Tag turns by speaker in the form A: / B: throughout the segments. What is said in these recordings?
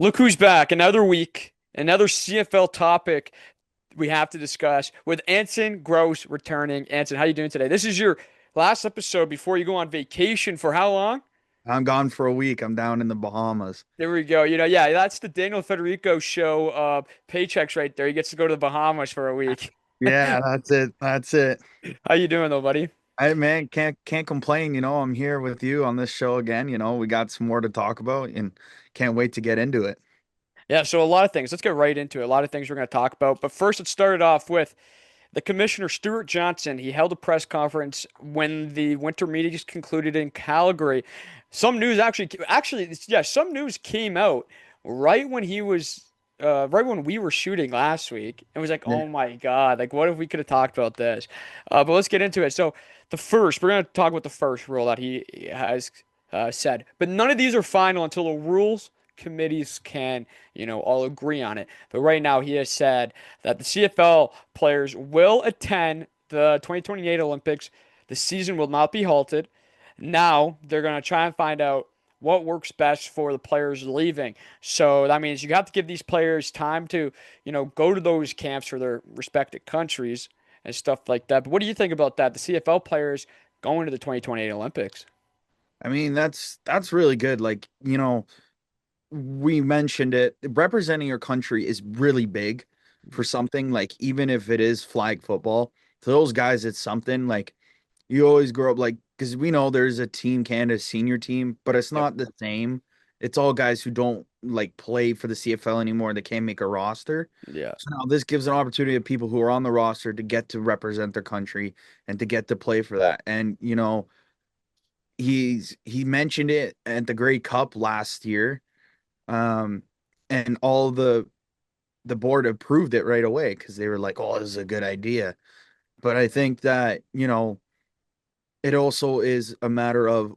A: Look who's back. Another week, another CFL topic we have to discuss with Anson Gross returning. Anson, how you doing today? This is your last episode before you go on vacation for how long?
B: I'm gone for a week. I'm down in the Bahamas.
A: There we go. Yeah, that's the Daniel Federico show paychecks right there. He gets to go to the Bahamas for a week.
B: Yeah, that's it. That's it.
A: How you doing though, buddy?
B: I man can't complain. I'm here with you on this show again. We got some more to talk about and can't wait to get into it.
A: Yeah, so a lot of things. Let's get right into it. A lot of things we're going to talk about. But first, let's start it off with the commissioner, Stuart Johnson. He held a press conference when the winter meetings concluded in Calgary. Some news yeah, some news came out right when right when we were shooting last week. It was like,
B: Yeah.
A: oh my God, like what if we could have talked about this? But let's get into it. So we're going to talk about the first rule that he has said. But none of these are final until the rules committees can, all agree on it. But right now, he has said that the CFL players will attend the 2028 Olympics. The season will not be halted. Now they're going to try and find out what works best for the players leaving. So that means you have to give these players time to, go to those camps for their respective countries and stuff like that. But what do you think about that? The CFL players going to the 2028 Olympics.
B: I mean, that's really good. We mentioned it. Representing your country is really big for something like even if it is flag football. To those guys, it's something like you always grow up like because we know there's a Team Canada senior team, but it's
A: Yep.
B: not the same. It's all guys who don't like play for the CFL anymore. They can't make a roster.
A: Yeah.
B: So now this gives an opportunity to people who are on the roster to get to represent their country and to get to play for that. And he mentioned it at the Grey Cup last year. Um, and all the board approved it right away because they were like, "Oh, this is a good idea." But I think that it also is a matter of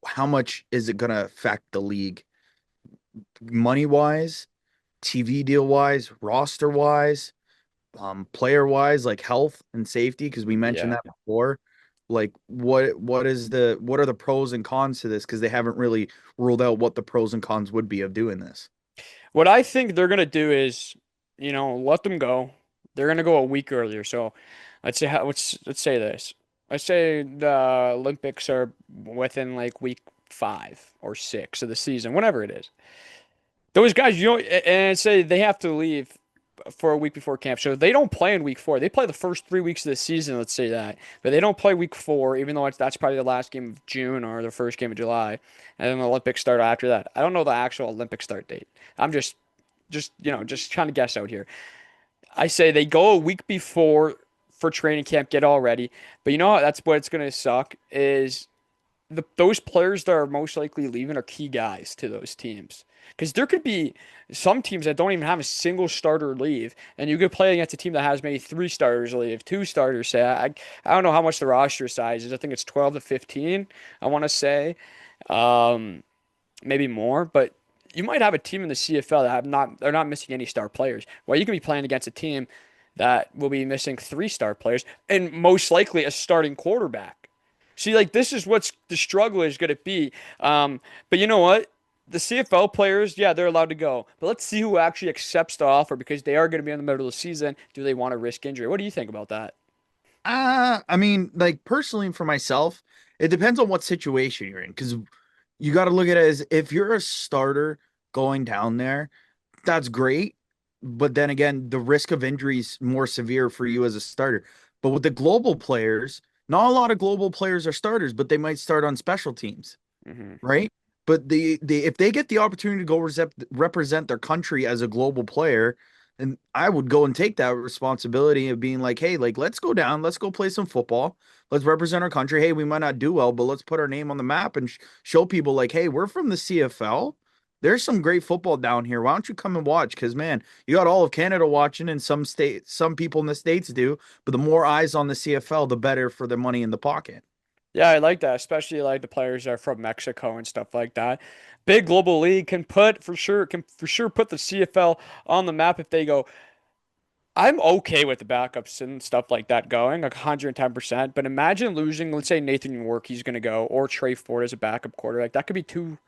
B: how much is it going to affect the league money wise, TV deal wise, roster wise, player wise, like health and safety, because we mentioned
A: Yeah.
B: that before. Like what are the pros and cons to this? Because they haven't really ruled out what the pros and cons would be of doing this.
A: What I think they're gonna do is, let them go. They're gonna go a week earlier. So, let's say this. Let's say the Olympics are within like week 5 or 6 of the season, whatever it is. Those guys, and say they have to leave for a week before camp. So they don't play in week 4. They play the first 3 weeks of the season, let's say that. But they don't play week 4, even though that's probably the last game of June or the first game of July. And then the Olympics start after that. I don't know the actual Olympic start date. I'm just trying to guess out here. I say they go a week before for training camp, get all ready. But you know what? That's what's going to suck is those players that are most likely leaving are key guys to those teams. Because there could be some teams that don't even have a single starter leave, and you could play against a team that has maybe 3 starters leave, 2 starters say. I don't know how much the roster size is. I think it's 12 to 15, I want to say. Um, Maybe more, but you might have a team in the CFL that they're not missing any star players. Well, you can be playing against a team that will be missing 3 star players and most likely a starting quarterback. See, like this is what's the struggle is going to be. But you know what? The CFL players, yeah, they're allowed to go. But let's see who actually accepts the offer because they are going to be in the middle of the season. Do they want to risk injury? What do you think about that?
B: I mean, like personally for myself, it depends on what situation you're in because you got to look at it as if you're a starter going down there, that's great. But then again, the risk of injury is more severe for you as a starter. But with the global players, not a lot of global players are starters, but they might start on special teams,
A: Hmm.
B: right? But the if they get the opportunity to go represent their country as a global player, and I would go and take that responsibility of being like, hey, like let's go down, let's go play some football, let's represent our country. Hey, we might not do well, but let's put our name on the map and show people like, hey, we're from the CFL. There's some great football down here. Why don't you come and watch? Because man, you got all of Canada watching, and some people in the states do. But the more eyes on the CFL, the better for the money in the pocket.
A: Yeah, I like that, especially like the players that are from Mexico and stuff like that. Big global league can for sure put the CFL on the map if they go. I'm okay with the backups and stuff like that going, like 110%. But imagine losing, let's say Nathan York, he's going to go, or Trey Ford as a backup quarterback. That could be two.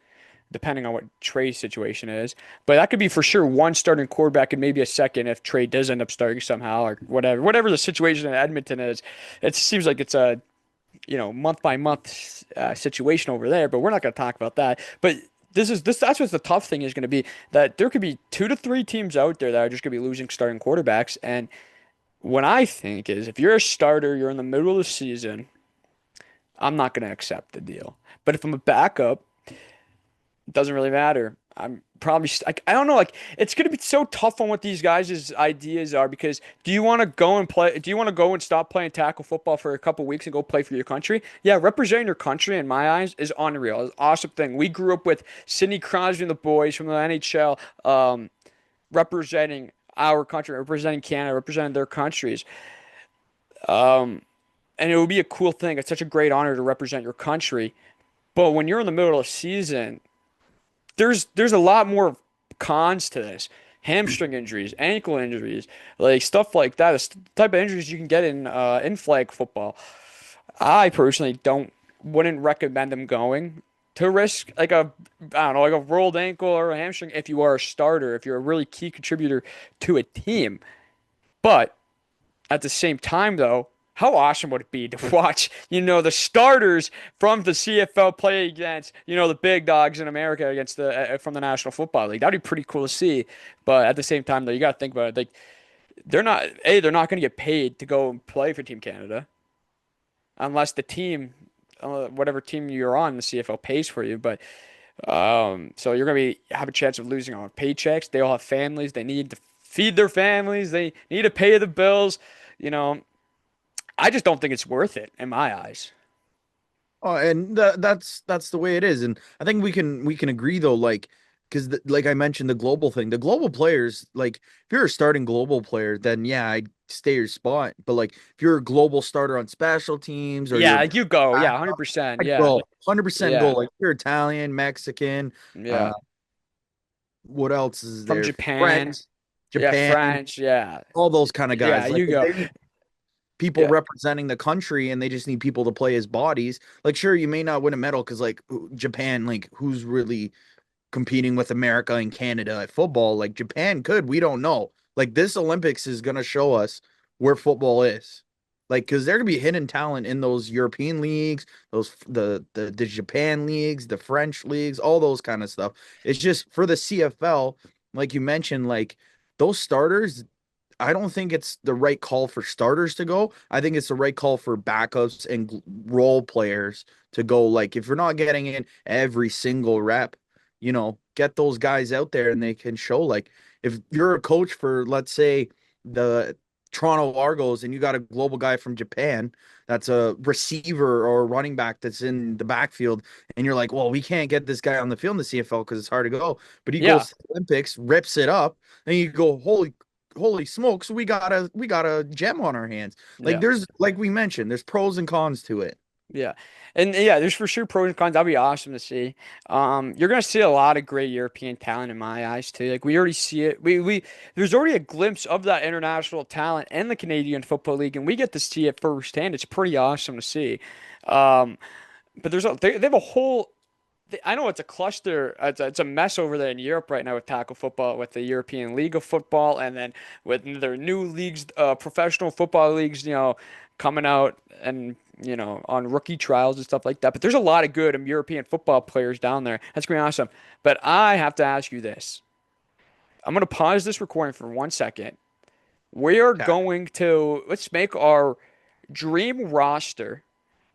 A: depending on what Trey's situation is. But that could be for sure one starting quarterback and maybe a second if Trey does end up starting somehow or whatever. Whatever the situation in Edmonton is, it seems like it's a month by month situation over there. But we're not going to talk about that. But that's what the tough thing is going to be that there could be 2 to 3 teams out there that are just going to be losing starting quarterbacks. And what I think is if you're a starter, you're in the middle of the season, I'm not going to accept the deal. But if I'm a backup, it doesn't really matter. I'm probably like I don't know, like it's gonna be so tough on what these guys' ideas are because do you want to go and play? Do you want to go and stop playing tackle football for a couple weeks and go play for your country? Yeah, representing your country in my eyes is unreal. It's an awesome thing. We grew up with Sidney Crosby and the boys from the NHL, representing our country, representing Canada, representing their countries. Um, and it would be a cool thing. It's such a great honor to represent your country. But when you're in the middle of the season, there's a lot more cons to this. Hamstring injuries, ankle injuries, like stuff like that. It's the type of injuries you can get in flag football. I personally don't wouldn't recommend them going to risk like a I don't know like a rolled ankle or a hamstring if you are a starter, if you're a really key contributor to a team. But at the same time, though, how awesome would it be to watch, the starters from the CFL play against, the big dogs in America against the from the National Football League? That'd be pretty cool to see. But at the same time, though, you got to think about it. Like they're not going to get paid to go and play for Team Canada unless the team, whatever team you're on, the CFL pays for you. But so you're going to be have a chance of losing on paychecks. They all have families. They need to feed their families. They need to pay the bills. You know, I just don't think it's worth it in my eyes.
B: Oh, and that's the way it is, and I think we can agree though, like because like I mentioned the global thing, the global players, like if you're a starting global player, then yeah, I'd stay your spot. But like if you're a global starter on special teams or
A: Yeah,
B: you're
A: you go. Yeah,
B: backup,
A: 100%.
B: I'd
A: Yeah.
B: go 100% go.
A: Yeah.
B: Like if you're Italian, Mexican, uh,
A: Yeah.
B: what else is
A: From
B: there?
A: Japan.
B: French,
A: Yeah,
B: Japan,
A: French. Yeah.
B: all those kind of
A: Yeah,
B: guys. Like
A: you
B: if
A: go.
B: they need people
A: Yeah.
B: representing the country and they just need people to play as bodies. Like, sure, you may not win a medal because, like, Japan, like, who's really competing with America and Canada at football? Like, Japan could, we don't know. Like, this Olympics is going to show us where football is. Like, because there could be hidden talent in those European leagues, those the Japan leagues, the French leagues, all those kind of stuff. It's just for the CFL, like you mentioned, like those starters, I don't think it's the right call for starters to go. I think it's the right call for backups and role players to go. Like, if you're not getting in every single rep, get those guys out there and they can show. Like, if you're a coach for, let's say, the Toronto Argos and you got a global guy from Japan that's a receiver or a running back that's in the backfield, and you're like, well, we can't get this guy on the field in the CFL because it's hard to go. But he
A: Yeah.
B: goes to the Olympics, rips it up, and you go, holy smokes, we got a gem on our hands. Like
A: Yeah.
B: there's like we mentioned, there's pros and cons to it.
A: Yeah. And yeah, there's for sure pros and cons. That'd be awesome to see. You're gonna see a lot of great European talent in my eyes too. Like we already see it. We there's already a glimpse of that international talent in the Canadian Football League, and we get to see it firsthand. It's pretty awesome to see. Um, but they have a whole I know it's a cluster. It's a mess over there in Europe right now with tackle football, with the European League of Football, and then with their new leagues, professional football leagues, coming out and on rookie trials and stuff like that. But there's a lot of good European football players down there. That's gonna be awesome. But I have to ask you this. I'm gonna pause this recording for 1 second. We are
B: Okay.
A: going to let's make our dream roster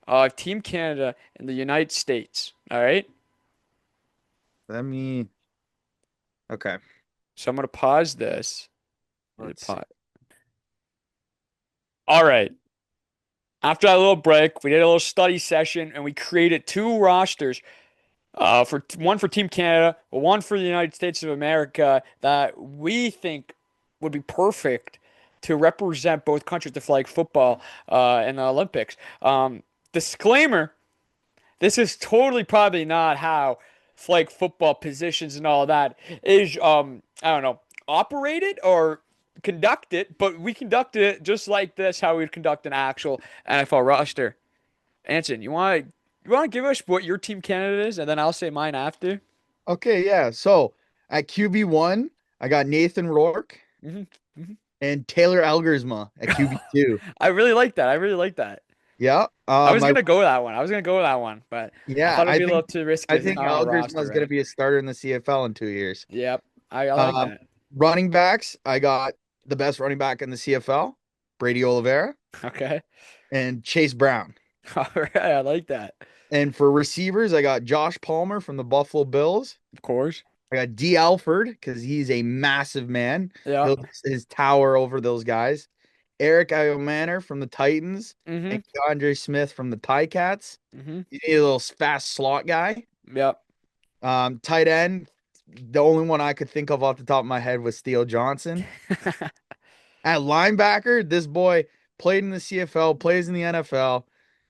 A: of Team Canada in the United States. All right.
B: Let me okay.
A: So I'm gonna pause this.
B: Let's see.
A: All right. After that little break, we did a little study session and we created 2 rosters. One for Team Canada, one for the United States of America that we think would be perfect to represent both countries to flag football in the Olympics. Disclaimer: this is totally probably not how flag football positions and all that is I don't know, operated or conducted, but we conducted it just like this, how we would conduct an actual NFL roster. Anson, you want to give us what your team candidate is, and then I'll say mine after?
B: Okay, yeah. So at QB1, I got Nathan Rourke
A: Hmm. Hmm.
B: and Taylor Elgersma at QB2.
A: I really like that. I really like that.
B: Yeah.
A: I was
B: My
A: gonna go with that one. I was gonna go with that one, but I
B: yeah,
A: thought it'd be a little too risky
B: I
A: as he's
B: think
A: not on the
B: Elgersma
A: roster,
B: is going to
A: right?
B: be a starter in the CFL in 2 years.
A: Yep. I like
B: Um,
A: that.
B: Running backs, I got the best running back in the CFL, Brady Oliveira
A: Okay.
B: and Chase Brown.
A: All right. I like that.
B: And for receivers, I got Josh Palmer from the Buffalo Bills.
A: Of course.
B: I got D. Alford because he's a massive man.
A: Yeah.
B: He'll his tower over those guys. Eric Iomanner from the Titans
A: Mm-hmm.
B: and Keandre Smith from the Ticats.
A: Mm-hmm.
B: You need a little fast slot guy.
A: Yep.
B: Tight end, the only one I could think of off the top of my head was Theo Johnson. At linebacker, this boy played in the CFL, plays in the NFL.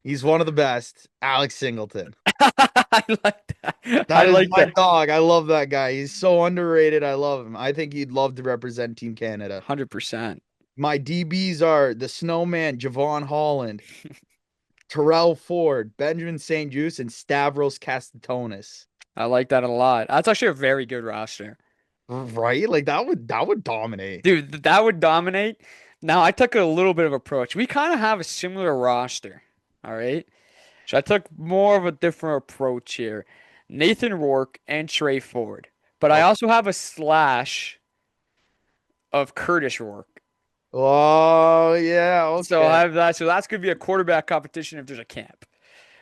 B: He's one of the best, Alex Singleton.
A: I like that. I
B: That is
A: like
B: my
A: that.
B: dog. I love that guy. He's so underrated. I love him. I think he'd love to represent Team Canada.
A: 100%.
B: My DBs are the Snowman, Javon Holland, Terrell Ford, Benjamin St. Juste, and Stavros Castatonis.
A: I like that a lot. That's actually a very good roster.
B: Right? Like that would dominate.
A: Dude, that would dominate. Now, I took a little bit of approach. We kind of have a similar roster. All right. So I took more of a different approach here. Nathan Rourke and Trey Ford. But I
B: Okay.
A: also have a slash of Curtis Rourke.
B: Oh yeah,
A: So
B: okay.
A: I have that. So that's going to be a quarterback competition if there's a camp.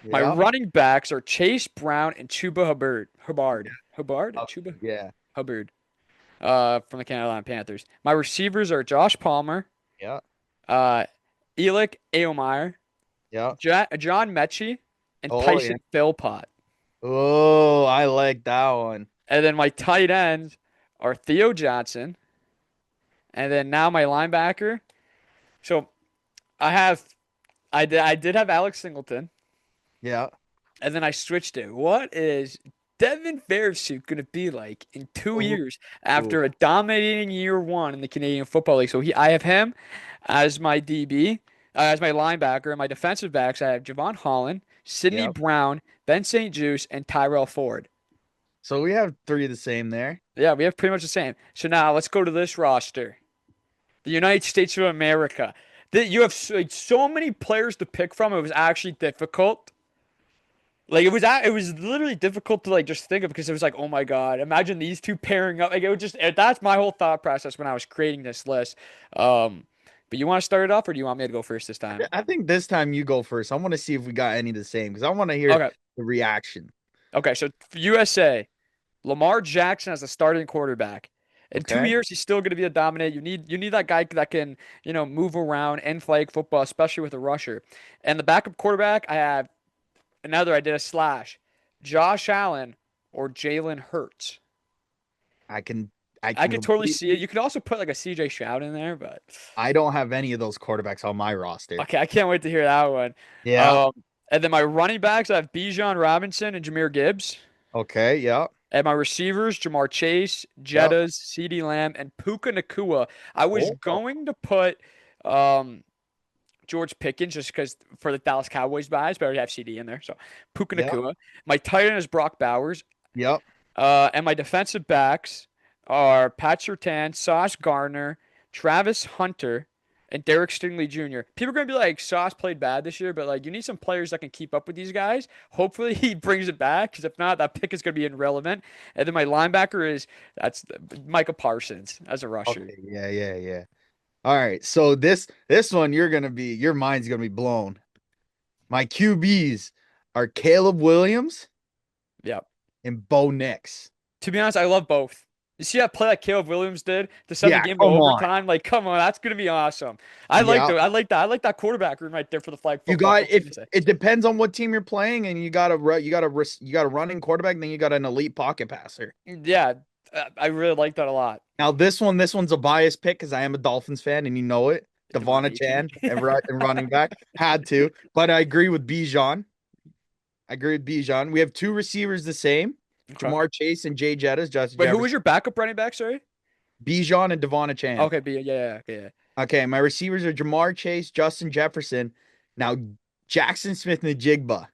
A: My
B: Yeah.
A: running backs are Chase Brown and Chuba Hubbard. Hubbard?
B: Okay.
A: Chuba
B: Yeah.
A: Hubbard. From the Carolina Panthers. My receivers are Josh Palmer,
B: Yeah.
A: uh, Elick Aomeyer,
B: Yeah.
A: John Mechie, and
B: Oh yeah.
A: Tyson Philpott.
B: Oh, I like that one.
A: And then my tight ends are Theo Johnson. And then now my linebacker. So I have I did have Alex Singleton,
B: Yeah.
A: and then I switched it. What is Devin Fairsuit going to be like in two
B: Ooh.
A: years after a dominating year one in the Canadian Football League? So I have him as my DB, as my linebacker, and my defensive backs. I have Javon Holland, Sidney
B: Yep.
A: Brown, Ben St. Juste, and Tyrell Ford.
B: So we have three of the same there.
A: Yeah, we have pretty much the same. So now let's go to this roster. The United States of America. That you have like so many players to pick from. It was actually difficult. Like it was literally difficult to like just think of because it was like, oh my God, imagine these two pairing up. Like it would just that's my whole thought process when I was creating this list. Um, but you want to start it off, or do you want me to go first this time?
B: I think this time you go first. I want to see if we got any of the same because I want to hear
A: Okay,
B: the reaction.
A: okay. So for USA, Lamar Jackson as a starting quarterback. In two
B: Okay.
A: years, he's still going to be a dominant. You need that guy that can move around and flag football, especially with a rusher. And the backup quarterback, I have another. I did a slash, Josh Allen or Jalen Hurts.
B: I can I
A: I
B: can
A: could totally see it.
B: completely
A: You could also put like a CJ Stroud in there, but
B: I don't have any of those quarterbacks on my roster.
A: okay, I can't wait to hear that one.
B: Yeah.
A: Um, and then my running backs, I have Bijan Robinson and Jameer Gibbs.
B: Okay. Yeah.
A: And my receivers, Jamar Chase,
B: Yep.
A: Jettas, CeeDee Lamb, and Puka Nakua. I was
B: Oh.
A: going to put um, George Pickens just because for the Dallas Cowboys buys, but I already have CD in there. So Puka
B: Yep.
A: Nakua. My tight end is Brock Bowers.
B: Yep.
A: And my defensive backs are Pat Surtain, Sauce Gardner, Travis Hunter, and Derek Stingley Jr. People are gonna be like, Sauce played bad this year, but like you need some players that can keep up with these guys. Hopefully he brings it back, because if not, that pick is gonna be irrelevant. And then my linebacker is that's Micah Parsons as a rusher.
B: Okay. Yeah. Yeah. Yeah. All right. So this one your mind's gonna be blown. My QBs are Caleb Williams
A: Yeah.
B: and Bo Nix.
A: To be honest, I love both. You see that play that Caleb Williams did to send the
B: Yeah.
A: game to
B: Come on.
A: overtime? Like, come on, that's gonna be awesome.
B: Yeah.
A: I like that quarterback room right there for the flag
B: You
A: football.
B: got
A: What can
B: if
A: you say?
B: it depends on what team you're playing, and you got a running quarterback, then you got an elite pocket passer.
A: Yeah, I really like that a lot.
B: Now this one's a biased pick because I am a Dolphins fan, and you know it.
A: Devon
B: Devon
A: Achane.
B: Chan and running back had to, but I agree with Bijan. I agree with Bijan. We have two receivers the same,
A: Okay.
B: Jamar Chase and Jay Jettis, Justin
A: Wait, who was
B: Jefferson,
A: your backup running back? Sorry.
B: Bijan and Devon Chan.
A: Okay, B. Yeah, yeah, okay, yeah.
B: Okay, my receivers are Jamar Chase, Justin Jefferson. Now Jackson Smith and Jigba.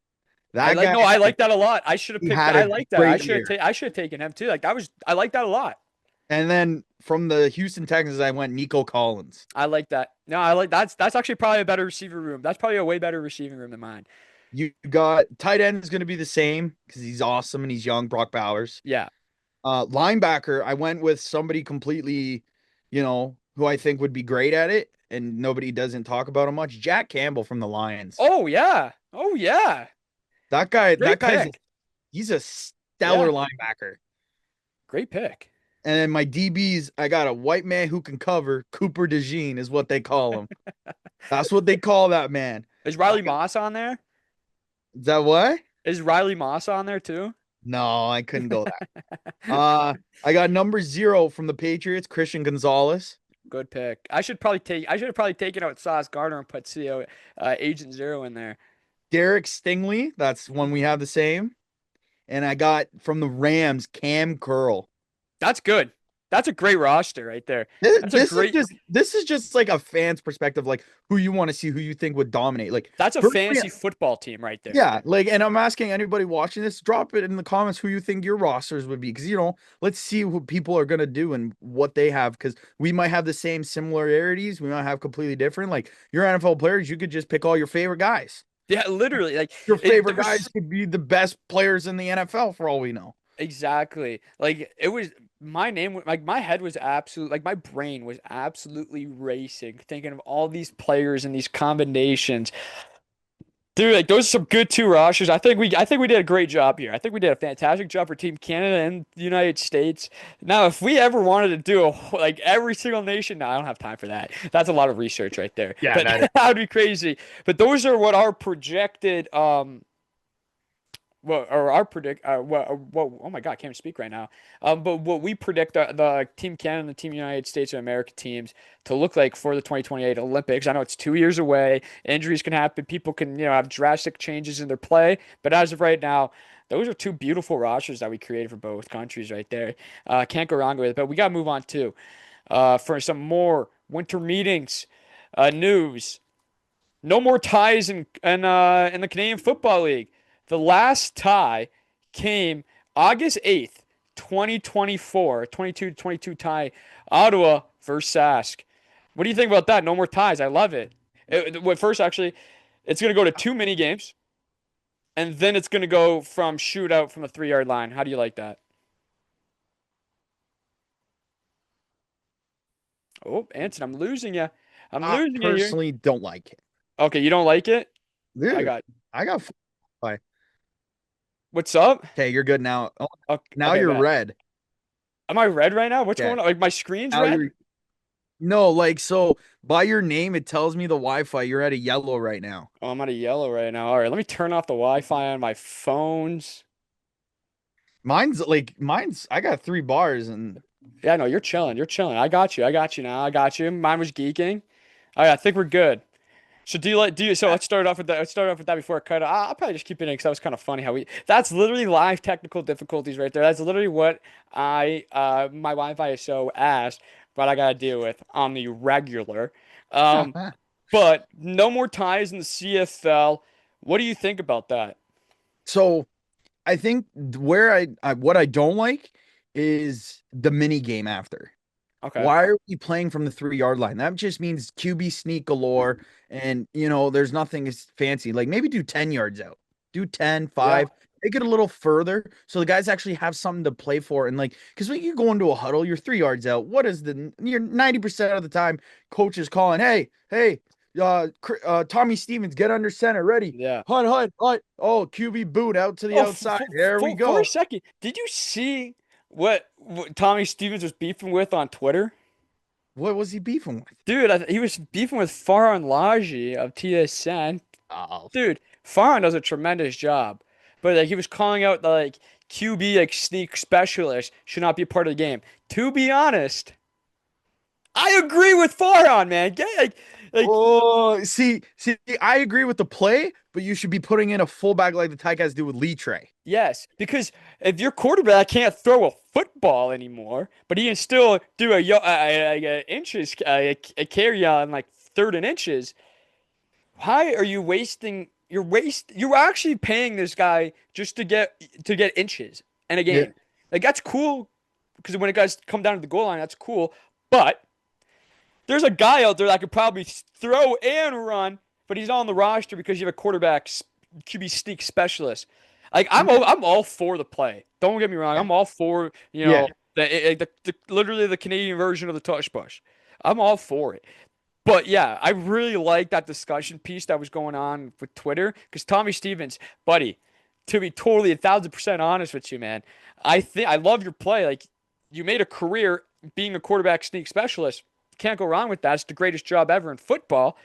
A: I
B: That
A: like
B: guy,
A: no, I like that a lot. I should have
B: he
A: picked.
B: had
A: I
B: a
A: like that.
B: great year.
A: I should have taken him too. Like that was. I like that a lot.
B: And then from the Houston Texans, I went Nico Collins.
A: I like that. No, I like that's actually probably a better receiver room. That's probably a way better receiving room than mine.
B: You got tight end is going to be the same because he's awesome and he's young, Brock Bowers.
A: Yeah.
B: Linebacker, I went with somebody completely, who I think would be great at it, and nobody doesn't talk about him much. Jack Campbell from the Lions.
A: Oh yeah. Oh yeah.
B: That
A: Great
B: guy's
A: pick.
B: he's a stellar
A: Yeah.
B: linebacker.
A: Great pick.
B: And then my DBs, I got a white man who can cover. Cooper DeJean is what they call him. That's what they call that man.
A: Is
B: I
A: Riley
B: got,
A: Moss on there?
B: is that what?
A: Is Riley Moss on there too?
B: No, I couldn't go that. I got number 0 from the Patriots, Christian Gonzalez.
A: Good pick. I should have probably taken out Sauce Gardner and put CO Agent Zero in there.
B: Derek Stingley, that's one we have the same. And I got from the Rams, Cam Curl.
A: That's good. That's a great roster right there.
B: This,
A: That's a
B: this is
A: great
B: just this is just like a fan's perspective, like who you want to see, who you think would dominate. Like
A: that's a
B: personally,
A: fantasy football team right there.
B: yeah, like, and I'm asking anybody watching this, drop it in the comments who you think your rosters would be, because let's see what people are gonna do and what they have, because we might have the same similarities, we might have completely different. Like your NFL players, you could just pick all your favorite guys.
A: Yeah, literally. Like
B: Your
A: there
B: favorite guys
A: was
B: could be the best players in the NFL for all we know.
A: exactly like it was my name like my head was absolute like my brain was absolutely racing thinking of all these players and these combinations. Dude, like those are some good two rosters. I think we did a great job here. I think we did a fantastic job for Team Canada and the United States. Now, if we ever wanted to do like every single nation, no, I don't have time for that. That's a lot of research right there.
B: Yeah,
A: But
B: that is.
A: that would be crazy. But those are what our projected well, or our predict, what, oh my God, I can't even speak right now. But what we predict the Team Canada and the Team United States of America teams to look like for the 2028 Olympics. I know it's 2 years away. Injuries can happen. People can, have drastic changes in their play. But as of right now, those are two beautiful rosters that we created for both countries right there. Can't go wrong with it. But we got to move on too. For some more winter meetings, news. No more ties in the Canadian Football League. The last tie came August 8th, 2024, 22-22 tie, Ottawa versus Sask. What do you think about that? No more ties. I love it. First, actually, it's going to go to two mini games, and then it's going to go from shootout from the 3 yard line. How do you like that? Oh, Anson, I'm losing you. I'm
B: I
A: losing you here.
B: personally don't like it.
A: Okay, you don't like it? I
B: Dude,
A: got.
B: I got
A: What's up?
B: okay, you're good now. Oh,
A: Okay,
B: now
A: okay,
B: you're
A: bet.
B: red.
A: Am I red right now? What's
B: Okay.
A: going on? Like my screen's
B: Now
A: red?
B: you're no, like, so by your name, it tells me the Wi-Fi. You're at a yellow right now.
A: Oh, I'm at a yellow right now. All right, let me turn off the Wi-Fi on my phones.
B: Mine's I got 3 bars and
A: Yeah, no, you're chilling. You're chilling. I got you. I got you now. I got you. Mine was geeking. All right, I think we're good. So so let's start off with that. Let's start off with that before I cut it. I'll probably just keep it in because that was kind of funny how that's literally live technical difficulties right there. That's literally what my Wi-Fi is so ass, but I gotta deal with on the regular. Um, but no more ties in the CFL. What do you think about that?
B: so I think where I what I don't like is the mini game after.
A: Okay.
B: Why are we playing from the 3 yard line? That just means QB sneak galore. And, there's nothing as fancy. Like maybe do 10 yards out, do 10,
A: Yeah.
B: 5, make it a little further so the guys actually have something to play for. And like, because when you go into a huddle, you're 3 yards out. You're 90% of the time, coach is calling, hey, Tommy Stevens, get under center, ready.
A: Yeah.
B: Hunt. Oh, QB boot out to the
A: Oh,
B: outside. There we
A: for a
B: go.
A: second, did you see what Tommy Stevens was beefing with on Twitter?
B: What was he beefing with?
A: Dude, he was beefing with Farhan Laji of TSN.
B: Oh,
A: Dude, Farhan does a tremendous job, but like he was calling out the like QB like sneak specialist should not be a part of the game. To be honest, I agree with Farhan, man. Like
B: oh, see, I agree with the play, but you should be putting in a fullback like the Ticats do with Lee Trey.
A: yes, because if your quarterback can't throw a football anymore, but he can still do a inches a carry on like third and inches, why are you wasting you're actually paying this guy just to get inches in a
B: Yeah.
A: game. Like that's cool because when it guys come down to the goal line, that's cool. But there's a guy out there that could probably throw and run, but he's not on the roster because you have a quarterback QB sneak specialist. Like I'm all for the play. Don't get me wrong.
B: Yeah.
A: I'm all for
B: Yeah.
A: the literally the Canadian version of the tush push. I'm all for it. But yeah, I really like that discussion piece that was going on with Twitter because Tommy Stevens, buddy, to be totally 1,000% honest with you, man, I think I love your play. Like you made a career being a quarterback sneak specialist. Can't go wrong with that. It's the greatest job ever in football.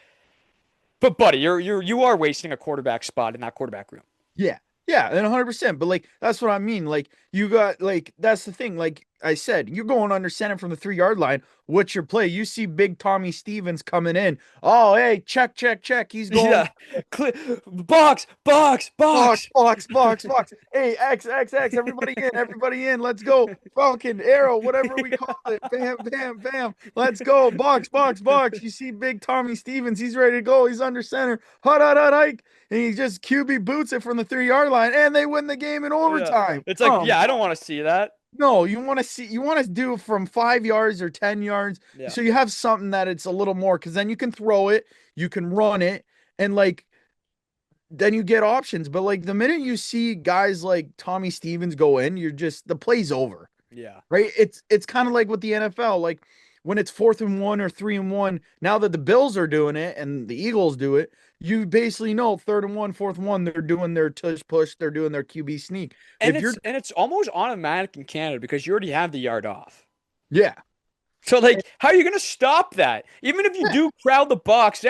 A: But buddy, you are wasting a quarterback spot in that quarterback room.
B: Yeah. Yeah, and 100%. But like that's what I mean. Like you got like that's the thing. Like I said, you're going under center from the 3 yard line. What's your play? You see big Tommy Stevens coming in. Oh, hey, check, check, check. He's going
A: Yeah, box, box,
B: box,
A: box.
B: box, box, box. Hey, X, X, X. Everybody in, everybody in. Let's go. Falcon, arrow, whatever we call it. Bam, bam, bam. Let's go. Box, box, box. You see big Tommy Stevens. He's ready to go. He's under center. Hut, hut, hut, hike. And he just QB boots it from the 3 yard line, and they win the game in
A: Yeah,
B: overtime.
A: it's like yeah, I don't want to see that.
B: No, you want to do from 5 yards or 10 yards.
A: Yeah,
B: So you have something that it's a little more because then you can throw it, you can run it, and like then you get options. But like the minute you see guys like Tommy Stevens go in, you're just the play's over,
A: yeah,
B: right? It's kind of like with the NFL, like when it's 4th and 1 or 3-and-1. Now that the Bills are doing it and the Eagles do it, you basically know 3rd and 1, 4th and 1, they're doing their tush push, they're doing their QB sneak.
A: and
B: If
A: it's
B: you're
A: and it's almost automatic in Canada because you already have the yard off.
B: yeah,
A: So like, how are you gonna stop that? Even if you
B: yeah,
A: do crowd the box,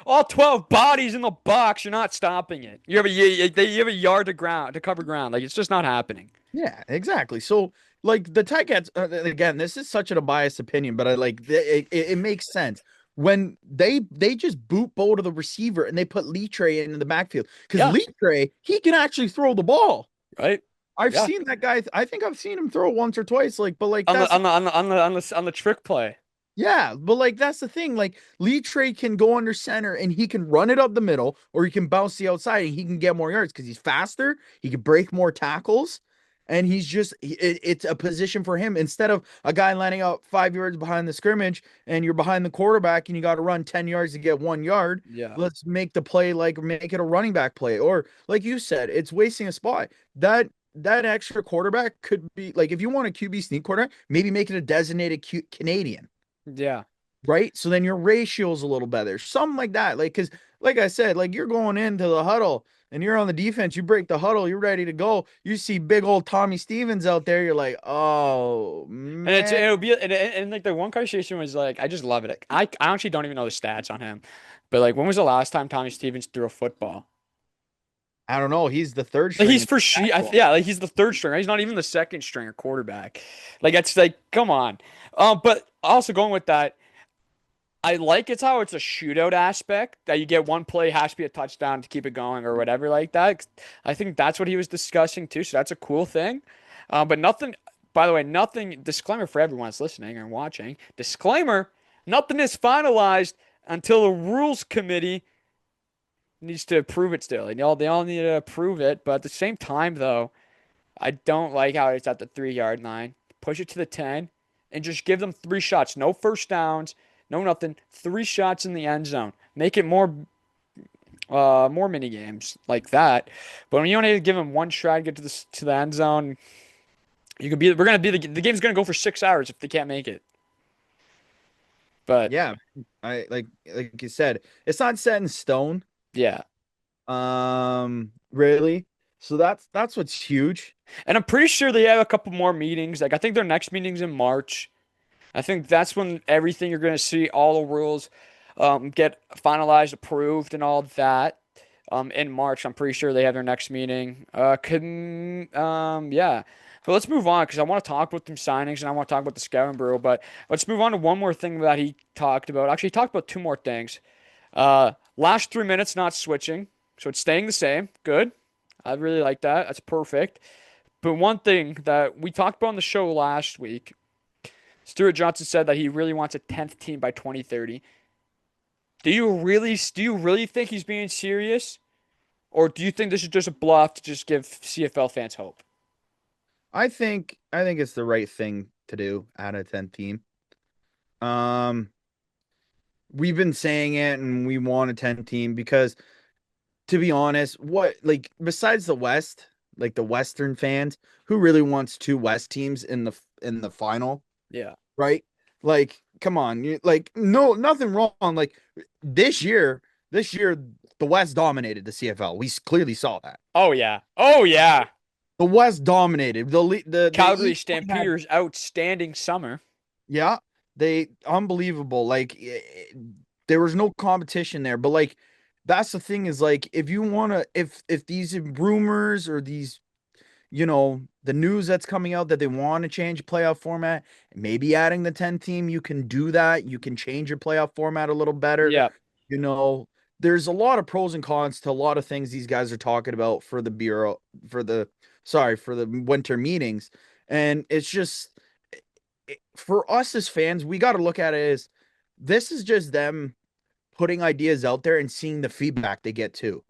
A: all 12 bodies in the box, you're not stopping it. You have a yard to cover ground. Like it's just not happening.
B: yeah, exactly. So, like the Ticats, again, this is such a biased opinion, but I like it makes sense when they just boot bow to the receiver and they put Lee Trey into the backfield because
A: Yeah,
B: Lee Trey he can actually throw the ball.
A: right.
B: I've
A: Yeah,
B: seen that guy. I think I've seen him throw once or twice. Like, but like
A: on the
B: that's
A: on the on the on the on the trick play.
B: yeah, but like that's the thing. Like Lee Trey can go under center and he can run it up the middle, or he can bounce the outside and he can get more yards because he's faster. He can break more tackles, and it's a position for him instead of a guy lining up 5 yards behind the scrimmage and you're behind the quarterback and you got to run 10 yards to get 1 yard.
A: Yeah,
B: Let's make the play like make it a running back play, or like you said, it's wasting a spot. That extra quarterback could be like if you want a QB sneak quarterback, maybe make it a designated Canadian,
A: yeah.
B: right? So then your ratio's a little better. Something like that. Like, cause like I said, like you're going into the huddle and you're on the defense, you break the huddle, you're ready to go. You see big old Tommy Stevens out there, you're like, oh
A: And
B: man.
A: it'll be and like the one conversation was like, I just love it. I actually don't even know the stats on him, but like, when was the last time Tommy Stevens threw a football?
B: I don't know. He's the third
A: Like
B: string
A: he's
B: in
A: for
B: the
A: she,
B: backbone.
A: yeah, like he's the third stringer. He's not even the second stringer quarterback. Like it's like, come on. But also going with that, I like it's how it's a shootout aspect that you get one play has to be a touchdown to keep it going or whatever like that. I think that's what he was discussing too. So that's a cool thing. But nothing. By the way, nothing. Disclaimer for everyone that's listening and watching. Disclaimer: nothing is finalized until the rules committee needs to approve it still. They all need to approve it. But at the same time, though, I don't like how it's at the 3 yard line. Push it to the 10 and just give them three shots. No first downs, no nothing. Three shots in the end zone. Make it more mini games like that. But when you only give them one shot to get to the end zone, we're gonna be the game's gonna go for 6 hours if they can't make it. But
B: Yeah. I like you said, it's not set in stone.
A: yeah.
B: Really. So that's what's huge.
A: And I'm pretty sure they have a couple more meetings. Like I think their next meeting's in March. I think that's when everything you're going to see, all the rules get finalized, approved, and all that. In March, I'm pretty sure they have their next meeting. Yeah. But let's move on because I want to talk about some signings and I want to talk about the scouting bureau. But let's move on to one more thing that he talked about. Actually, he talked about two more things. Last 3 minutes not switching, so it's staying the same. Good. I really like that. That's perfect. But one thing that we talked about on the show last week, Stuart Johnson said that he really wants a 10th team by 2030. Do you really think he's being serious? Or do you think this is just a bluff to just give CFL fans hope?
B: I think it's the right thing to do at a 10 team. Um, we've been saying it and we want a 10 team because to be honest, what like besides the West, like the Western fans, who really wants two West teams in the final,
A: Yeah.
B: right? Like, come on, like no nothing wrong. Like this year the West dominated the CFL. We clearly saw that.
A: Oh yeah. Oh yeah.
B: The West dominated. The
A: Calgary
B: East only had
A: Stampeders outstanding summer.
B: yeah, they unbelievable. Like there was no competition there. But like that's the thing is like if you want to if these rumors or these the news that's coming out that they want to change playoff format, maybe adding the 10 team, you can do that. You can change your playoff format a little better.
A: Yeah.
B: You know, there's a lot of pros and cons to a lot of things these guys are talking about for the bureau for the for the winter meetings. And it's just for us as fans, we got to look at it as this is just them putting ideas out there and seeing the feedback they get too,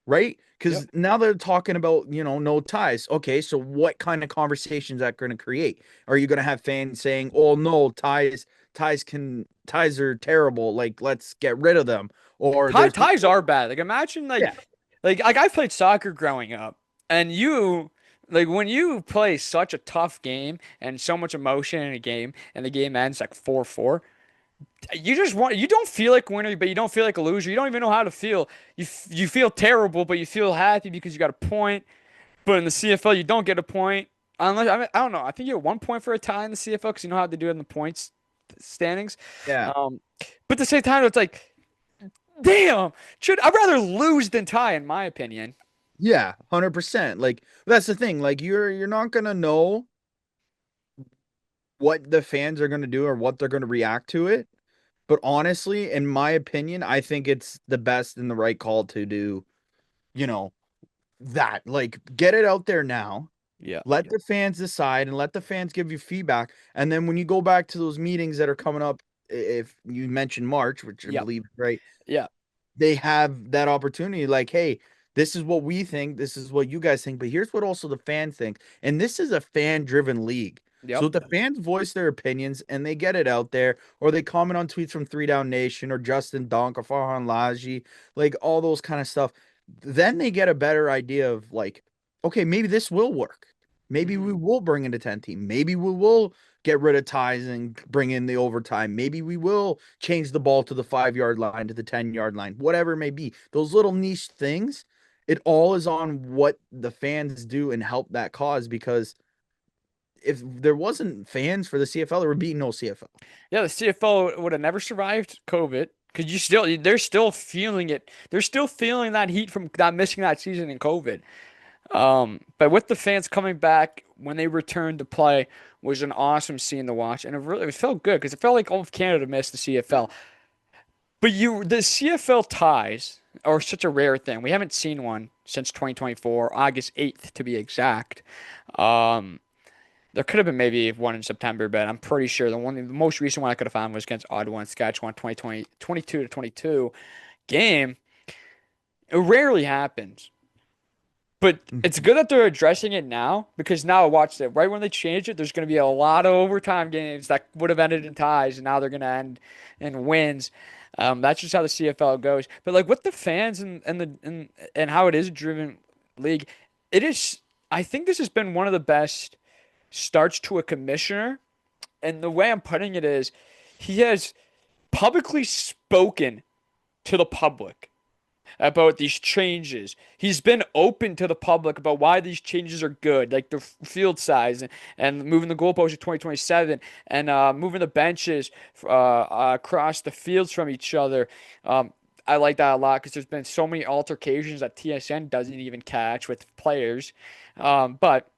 B: right?
A: Yep.
B: Because now they're talking about, no ties. Okay, so what kind of conversations that going to create? Are you going to have fans saying, "Oh no, ties are terrible. Like let's get rid of them." Or there's
A: Ties are bad. Like imagine
B: yeah,
A: like I played soccer growing up, and like when you play such a tough game and so much emotion in a game, and the game ends like 4-4, you don't feel like winner, but you don't feel like a loser. You don't even know how to feel. You feel terrible, but you feel happy because you got a point. But in the CFL, you don't get a point unless I don't know. I think you get 1 point for a tie in the CFL because you know how to do it in the points standings.
B: yeah,
A: Um, but at the same time, it's like, damn, should I'd rather lose than tie, in my opinion.
B: yeah, 100%. Like that's the thing. Like you're not gonna know what the fans are gonna do or what they're gonna react to it. But honestly, in my opinion, I think it's the best and the right call to do, you know, that. Like, get it out there now.
A: Yeah.
B: Let the fans decide and let the fans give you feedback. And then when you go back to those meetings that are coming up, if you mentioned March, which I
A: Yeah.
B: believe, right,
A: Yeah.
B: they have that opportunity like, hey, this is what we think, this is what you guys think, but here's what also the fans think. And this is a fan-driven league. So
A: Yep.
B: if the fans voice their opinions and they get it out there, or they comment on tweets from Three Down Nation or Justin Donk or Farhan Laji, like all those kind of stuff, then they get a better idea of like, okay, maybe this will work. Maybe
A: Hmm.
B: we will bring in a 10 team. Maybe we will get rid of ties and bring in the overtime. Maybe we will change the ball to the 5 yard line, to the 10 yard line, whatever it may be. Those little niche things, it all is on what the fans do and help that cause. Because if there wasn't fans for the CFL, there would be no CFL.
A: Yeah, the CFL would have never survived COVID because they're still feeling it. They're still feeling that heat from not missing that season in COVID. But with the fans coming back when they returned to play was an awesome scene to watch, and it felt good because it felt like all of Canada missed the CFL. But the CFL ties are such a rare thing. We haven't seen one since 2024, August 8th to be exact. Um, there could have been maybe one in September, but I'm pretty sure the most recent one I could have found was against Ottawa and Saskatchewan 2020, 22-22 game. It rarely happens. But it's
B: Mhm.
A: good that they're addressing it now because now watch it. Right when they change it, there's going to be a lot of overtime games that would have ended in ties, and now they're going to end in wins. That's just how the CFL goes. But like with the fans and how it is a driven league, it is. I think this has been one of the best starts to a commissioner. And the way I'm putting it is, he has publicly spoken to the public about these changes. He's been open to the public about why these changes are good, like the field size and moving the goalpost to 2027 and moving the benches across the fields from each other. I like that a lot because there's been so many altercations that TSN doesn't even catch with players. But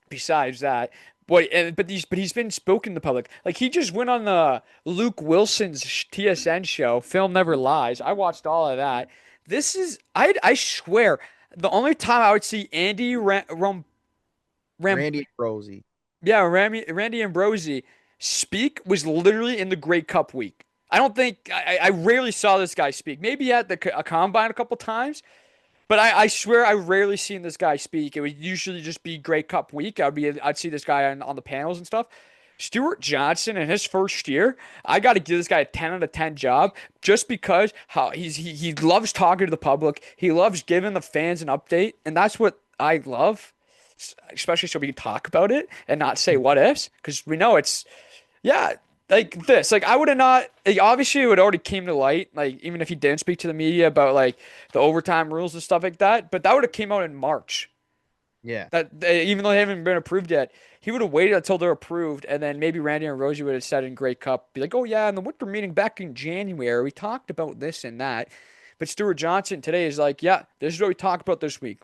A: besides that, but he's been spoken to the public. Like he just went on the Luke Wilson's TSN show, Film Never Lies. I watched all of that. I swear the only time I would see Ram
B: Randy and Rosie.
A: yeah Randy Ambrosie speak was literally in the Grey Cup week. I don't think I rarely saw this guy speak. Maybe at a combine a couple times, But I swear I rarely seen this guy speak. It would usually just be Grey Cup week. I'd see this guy on the panels and stuff. Stuart Johnson in his first year, I got to give this guy a 10 out of 10 job just because how he loves talking to the public. He loves giving the fans an update, and that's what I love, especially so we can talk about it and not say what ifs because we know it's yeah, like this. Like I would have not. Like, obviously, it would already came to light. Like even if he didn't speak to the media about like the overtime rules and stuff like that, but that would have came out in March.
B: Yeah.
A: Even though they haven't been approved yet, he would have waited until they're approved, and then maybe Randy and Rosie would have said in Great Cup, be like, "Oh yeah, in the winter meeting back in January, we talked about this and that." But Stuart Johnson today is like, "Yeah, this is what we talked about this week.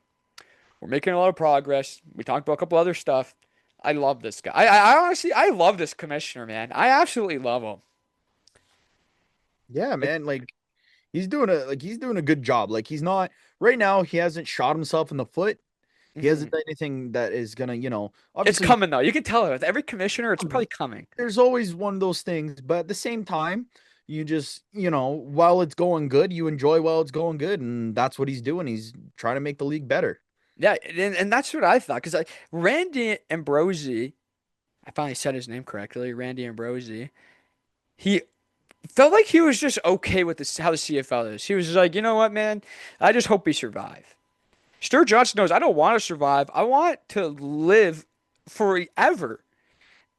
A: We're making a lot of progress. We talked about a couple other stuff. I love this guy. I honestly, I love this commissioner, man. I absolutely love him.
B: Yeah,
A: Like,
B: man. Like he's doing a good job. Like he's not right now, he hasn't shot himself in the foot. He hasn't
A: mhm.
B: done anything that is gonna,
A: It's
B: obviously
A: coming though. You can tell it with every commissioner. It's probably coming.
B: there's always one of those things, but at the same time, you just, while it's going good, you enjoy while it's going good, and that's what he's doing. He's trying to make the league better.
A: Yeah, and that's what I thought because like Randy Ambrosi, I finally said his name correctly. Randy Ambrosi. He felt like he was just okay with this how the CFL is. He was just like, you know what, man? I just hope we survive. Stuart Johnson knows I don't want to survive. I want to live forever.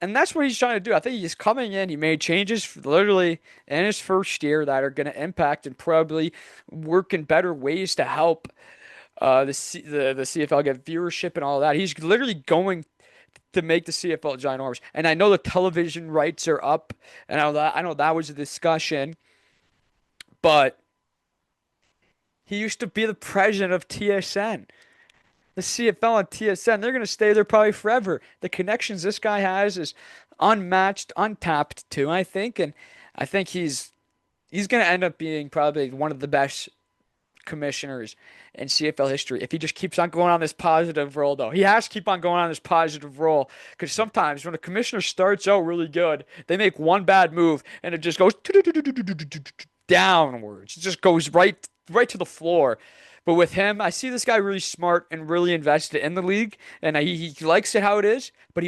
A: And that's what he's trying to do. I think he's coming in. He made changes literally in his first year that are going to impact and probably work in better ways to help the CFL get viewership and all that. He's literally going to make the CFL ginormous. And I know the television rights are up, and I know that was a discussion, but he used to be the president of TSN. The CFL and TSN, they're going to stay there probably forever. The connections this guy has is unmatched, untapped too, I think, and I think he's going to end up being probably one of the best commissioners in CFL history if he just keeps on going on this positive roll, though. He has to keep on going on this positive roll because sometimes when a commissioner starts out really good, they make one bad move and it just goes downwards. It just goes right to the floor. But with him, I see this guy really smart and really invested in the league, and he likes it how it is. But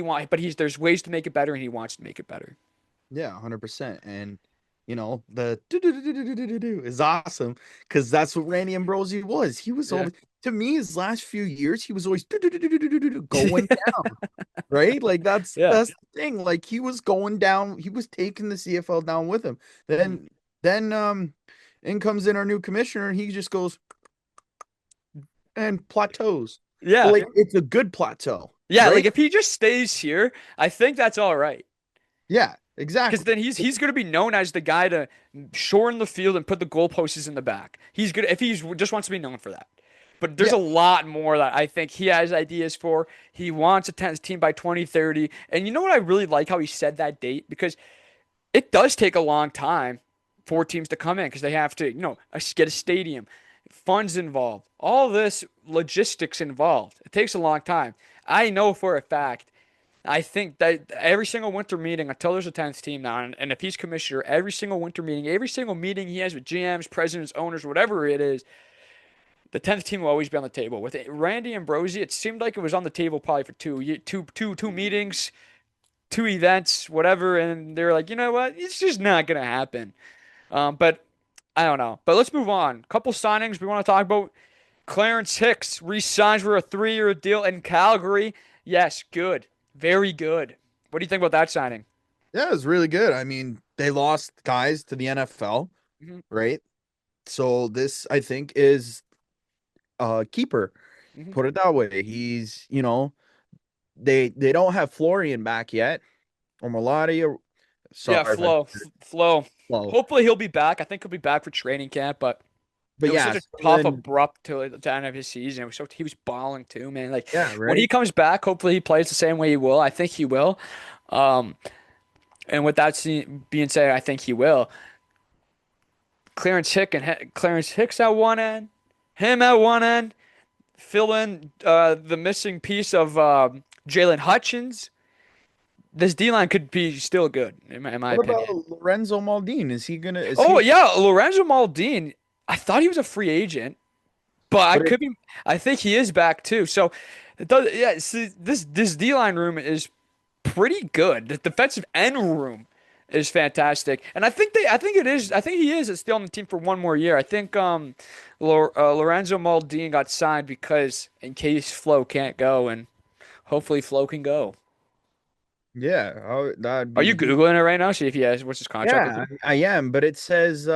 A: there's ways to make it better, and he wants to make it better.
B: Yeah, 100%. And the is awesome because that's what Randy Ambrosi was. He was
A: Yeah,
B: always, to me, his last few years, he was always going down, right? Like that's
A: yeah.
B: that's the thing. Like he was going down, he was taking the CFL down with him.
A: Mhm.
B: Then in comes in our new commissioner, and he just goes and plateaus. But
A: Yeah,
B: like it's a good plateau,
A: yeah.
B: right?
A: Like if he just stays here, I think that's all right.
B: Yeah,
A: Because
B: exactly.
A: then he's going to be known as the guy to shorten the field and put the goalposts in the back. He's good if he's just wants to be known for that. But there's
B: Yeah.
A: a lot more that I think he has ideas for. He wants a 10th team by 2030. And you know what I really like how he said that date because it does take a long time for teams to come in because they have to, get a stadium, funds involved, all this logistics involved. It takes a long time. I know for a fact I think that every single winter meeting until there's a 10th team now, and if he's commissioner, every single winter meeting, every single meeting he has with GMs, presidents, owners, whatever it is, the 10th team will always be on the table. With Randy Ambrosi, it seemed like it was on the table probably for two meetings, two events, whatever, and they're like, you know what, it's just not gonna happen. But I don't know. But let's move on. Couple signings we want to talk about. Clarence Hicks re-signs for a 3-year deal in Calgary. Yes, good. Very good. What do you think about that signing?
B: Yeah, it was really good. I mean, they lost guys to the NFL,
A: Hmm.
B: right? So this, I think, is a keeper.
A: Hmm.
B: Put it that way. He's, they don't have Florian back yet, or Melania.
A: Yeah,
B: Sorry if I,
A: Flo.
B: well,
A: Hopefully he'll be back. I think he'll be back for training camp, but it
B: but
A: was
B: yeah,
A: such a
B: so
A: tough,
B: then
A: abrupt to end of his season. It was he was balling too, man. Like
B: yeah,
A: when he
B: right.
A: comes back, hopefully he plays the same way he will. I think he will. Um, and with that being said, I think he will. Clarence Hicks at one end, him at one end, fill in the missing piece of Jalen Hutchins. This D line could be still good, in my
B: What about
A: opinion.
B: Lorenzo Maldini? Is he gonna? Is
A: Oh
B: he?
A: yeah, Lorenzo Maldini. I thought he was a free agent. But I
B: But
A: could be. I think he is back too. So it does. Yeah. See, this D line room is pretty good. The defensive end room is fantastic, and I think they. I think it is. I think he is still on the team for one more year. I think Lorenzo Maldini got signed because in case Flo can't go, and hopefully Flo can go.
B: yeah, that'd
A: Are you
B: be
A: googling it right now? See if he has what's his contract with
B: yeah,
A: him.
B: I am, but it says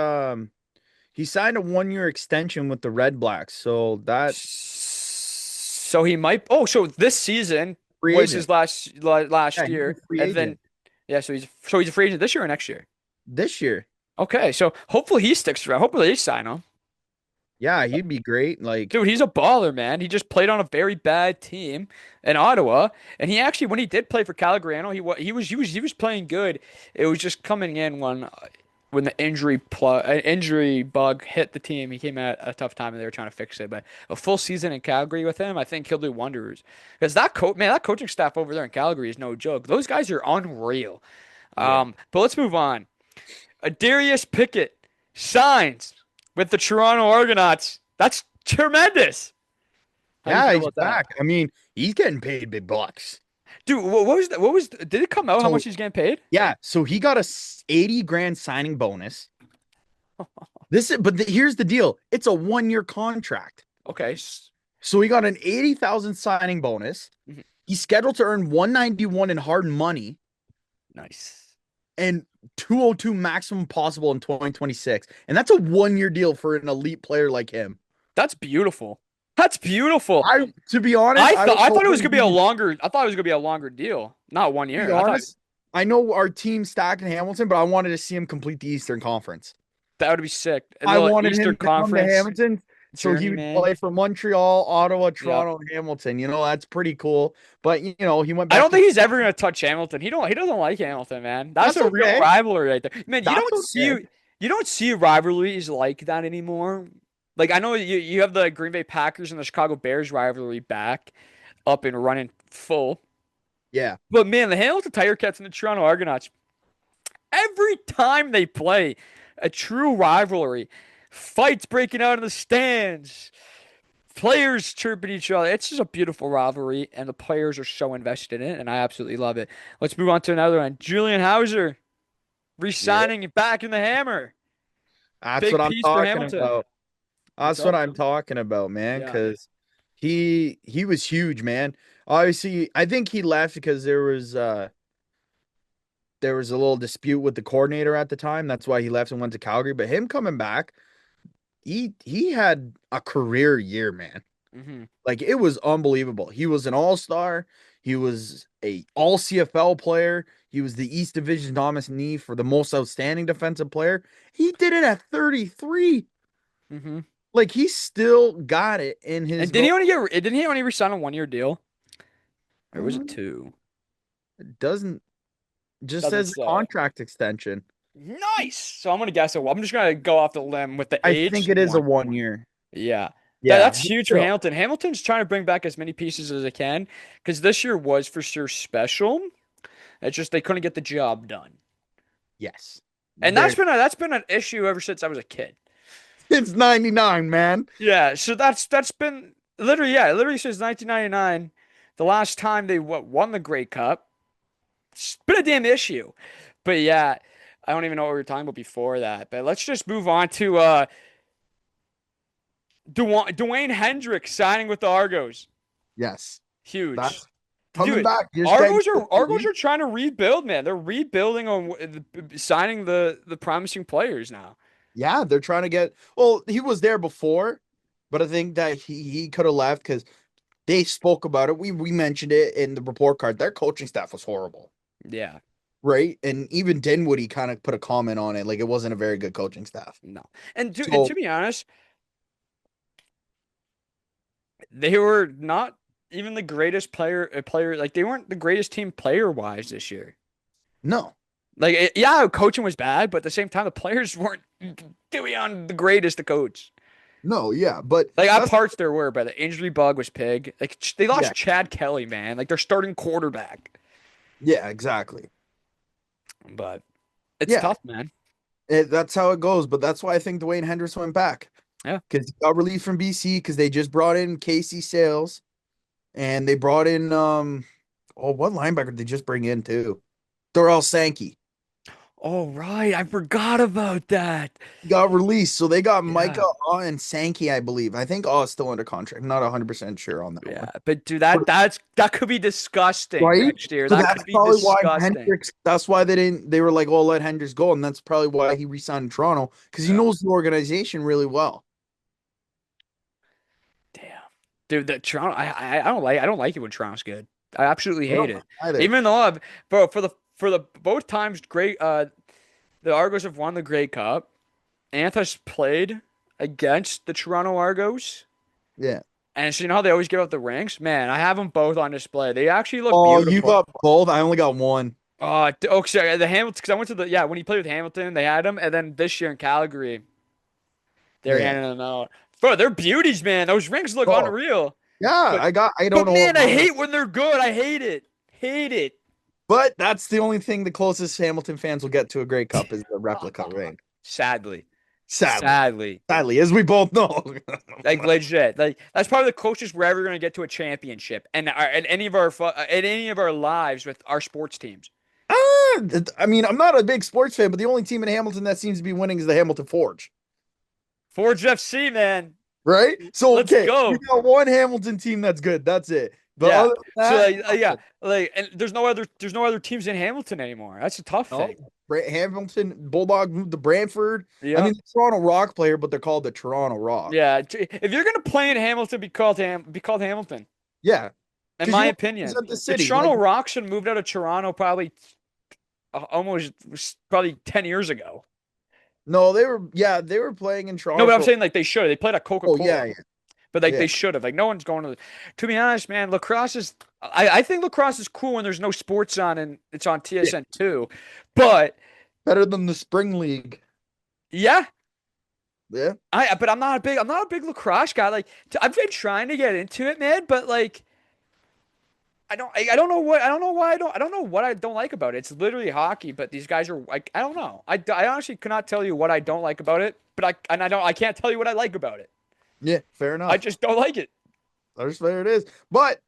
B: he signed a 1 year extension with the Red Blacks, so that
A: So he might. Oh, so this season
B: free
A: was
B: agent.
A: his last
B: Yeah, he's a
A: year,
B: free
A: and then
B: agent
A: yeah. So he's a free agent this year or next year.
B: this year.
A: Okay, so hopefully he sticks around. Hopefully they sign him.
B: Yeah, he'd be great. Like,
A: Dude, he's a baller, man. He just played on a very bad team in Ottawa, and he actually, when he did play for Calgary, I know he was playing good. It was just coming in when the injury bug hit the team. He came at a tough time, and they were trying to fix it. But a full season in Calgary with him, I think he'll do wonders. Because that coaching staff over there in Calgary is no joke. Those guys are unreal.
B: yeah,
A: But let's move on. Adarius Pickett signs with the Toronto Argonauts. That's tremendous. How do you
B: yeah,
A: feel
B: he's
A: about that?
B: back. I mean, he's getting paid big bucks.
A: Dude, what was that? Did it come out how much
B: So
A: he's getting paid?
B: yeah, so he got a 80 grand signing bonus. Here's the deal: it's a 1 year contract.
A: Okay.
B: So he got an 80,000 signing bonus.
A: Mhm.
B: He's scheduled to earn 191 in hard money
A: Nice.
B: and 202 maximum possible in 2026. And that's a 1 year deal for an elite player like him.
A: That's beautiful. That's beautiful.
B: I to be honest, I was
A: I thought it was
B: hoping
A: gonna be
B: he
A: a
B: would
A: longer I thought it was gonna be a longer deal. Not one
B: be
A: year. I thought
B: honest. I know our team's stacked in Hamilton, but I wanted to see him complete the Eastern Conference.
A: that would be sick. A
B: I
A: little
B: wanted
A: Easter
B: him to come to
A: Conference
B: Hamilton so he would
A: journeyman.
B: play for Montreal, Ottawa,
A: Yep.
B: Toronto, and Hamilton. That's pretty cool. But he went
A: I
B: back
A: don't
B: to
A: think he's ever gonna touch Hamilton. He doesn't like Hamilton, man. That's
B: that's
A: a real
B: okay.
A: rivalry right there. Man,
B: That's okay.
A: you don't see rivalries like that anymore. Like I know you have the Green Bay Packers and the Chicago Bears rivalry back up and running full.
B: Yeah.
A: But man, the Hamilton Tiger Cats and the Toronto Argonauts, every time they play, a true rivalry. Fights breaking out in the stands. Players chirping each other. It's just a beautiful rivalry, and the players are so invested in it, and I absolutely love it. Let's move on to another one. Julian Hauser
B: Yeah.
A: re-signing back in the Hammer.
B: That's what
A: Big
B: I'm
A: piece for
B: talking
A: Hamilton.
B: about.
A: What's
B: That's what
A: up?
B: I'm talking about, man,
A: Yeah.
B: because he was huge, man. Obviously, I think he left because there was a little dispute with the coordinator at the time. That's why he left and went to Calgary. But him coming back, he had a career year, man.
A: hmm
B: Like it was unbelievable. He was an all-star. He was a all CFL player. He was the East Division nominee for the most outstanding defensive player. He did it at 33.
A: hmm
B: Like he still got it in
A: And
B: his mo
A: didn't he only resign a 1 year deal? Or was it
B: um,
A: two?
B: it doesn't just
A: Doesn't
B: says
A: say.
B: contract extension.
A: Nice. So I'm gonna guess it. I'm just gonna go off the limb with the
B: I
A: age
B: think it is a
A: one.
B: 1 year.
A: Yeah.
B: Yeah,
A: That's
B: but
A: huge for
B: still.
A: Hamilton. Hamilton's trying to bring back as many pieces as they can because this year was for sure special. It's just they couldn't get the job done.
B: Yes.
A: And
B: There
A: that's been an issue ever since I was a kid.
B: it's 99, man.
A: Yeah, so that's been literally since 1999, the last time they won the Grey Cup. It's been a damn issue. But yeah, I don't even know what we were talking about before that. But let's just move on to Dwayne Hendricks signing with the Argos.
B: Yes.
A: Huge.
B: That's coming
A: Dude,
B: back. Just getting close to the
A: Argos
B: league.
A: are trying to rebuild, man. They're rebuilding on signing the promising players now.
B: Yeah, they're trying to get. Well, he was there before, but I think that he could have left because they spoke about it. We mentioned it in the report card. Their coaching staff was horrible,
A: Yeah,
B: right? And even Dinwiddie kind of put a comment on it, like it wasn't a very good coaching staff.
A: no. And to
B: So
A: be honest, they were not even the greatest player like they weren't the greatest team player wise this year.
B: no,
A: Like yeah, coaching was bad, but at the same time the players weren't doing on the greatest to coach.
B: no, yeah, but
A: Like at
B: that's
A: parts there were, but the injury bug was pig. Like they
B: yeah,
A: lost Chad Kelly, man. Like their starting quarterback.
B: yeah, exactly.
A: But it's
B: Yeah,
A: tough, man.
B: that's how it goes. But that's why I think Dwayne Henderson went back.
A: Yeah.
B: because he got released from BC because they just brought in Casey Sales and they brought in what linebacker did they just bring in too? Darrell Sankey.
A: Oh, right. I forgot about that.
B: Got released. So they got Micah
A: Yeah.
B: and Sankey, I believe. I think is still under contract. I'm not 100% sure on that
A: Yeah.
B: one.
A: But dude,
B: But
A: that could be disgusting
B: right?
A: next year.
B: So
A: That
B: that's
A: could be
B: probably why
A: disgusting.
B: Hendricks, that's why they were like, oh, let Hendricks go. And that's probably why he resigned in Toronto because he
A: Yeah.
B: knows the organization really well.
A: Damn. Dude, the Toronto I don't like it when Toronto's good. I absolutely
B: I
A: hate
B: don't
A: it.
B: either.
A: Even though bro, for the both times great the Argos have won the Grey Cup. Anthos played against the Toronto Argos.
B: Yeah.
A: And so you know how they always give out the rings? Man, I have them both on display. They actually look
B: Oh, you
A: beautiful.
B: got both? I only got one.
A: Oh, sorry, the Hamilton, because I went to the, yeah, when he played with Hamilton, they had him. And then this year in Calgary, they're
B: Yeah.
A: handing them out. Bro, they're beauties, man. Those rings look
B: Oh,
A: unreal.
B: yeah.
A: But,
B: I don't
A: but
B: know what
A: man, I
B: mine are.
A: hate when they're good. I hate it. Hate it.
B: But that's the only thing the closest Hamilton fans will get to a Grey Cup is the replica ring.
A: Sadly.
B: Sadly.
A: Sadly.
B: Sadly, as we both know.
A: Like legit. Like that's probably the closest we're ever going to get to a championship and any of our in any of our lives with our sports teams.
B: I mean, I'm not a big sports fan, but the only team in Hamilton that seems to be winning is the Hamilton Forge,
A: Forge FC, man.
B: right? So,
A: Let's
B: okay, we
A: go.
B: got one Hamilton team that's good. That's it. But
A: Yeah.
B: other than
A: So
B: that,
A: yeah, like and there's no other teams in Hamilton anymore. That's a tough
B: no.
A: thing.
B: Hamilton Bulldog moved to Brantford. I mean,
A: Yep.
B: the Toronto Rock player, but they're called the Toronto Rock.
A: Yeah. If you're gonna play in Hamilton, be called Hamilton.
B: Yeah,
A: In
B: because you
A: my
B: don't
A: opinion,
B: represent the
A: the
B: city. Like,
A: Toronto Rock should moved out of Toronto probably almost probably 10 years ago.
B: no, they were playing in
A: No,
B: Toronto
A: but I'm
B: for.
A: saying like they should. They played at
B: Oh yeah,
A: Coca-Cola.
B: yeah,
A: But like
B: yeah.
A: they should have. Like no one's going to. To be honest, man, lacrosse is. I think lacrosse is cool when there's no sports on and it's on
B: Yeah,
A: TSN too. But
B: better than the spring league.
A: yeah,
B: Yeah,
A: I'm not a big lacrosse guy. Like I've been trying to get into it, man. But like I don't know what I don't know why I don't know what I don't like about it. It's literally hockey, but these guys are like I don't know. I honestly cannot tell you what I don't like about it. But I can't tell you what I like about it.
B: yeah, fair
A: I
B: enough.
A: just don't like it.
B: There's there it is. But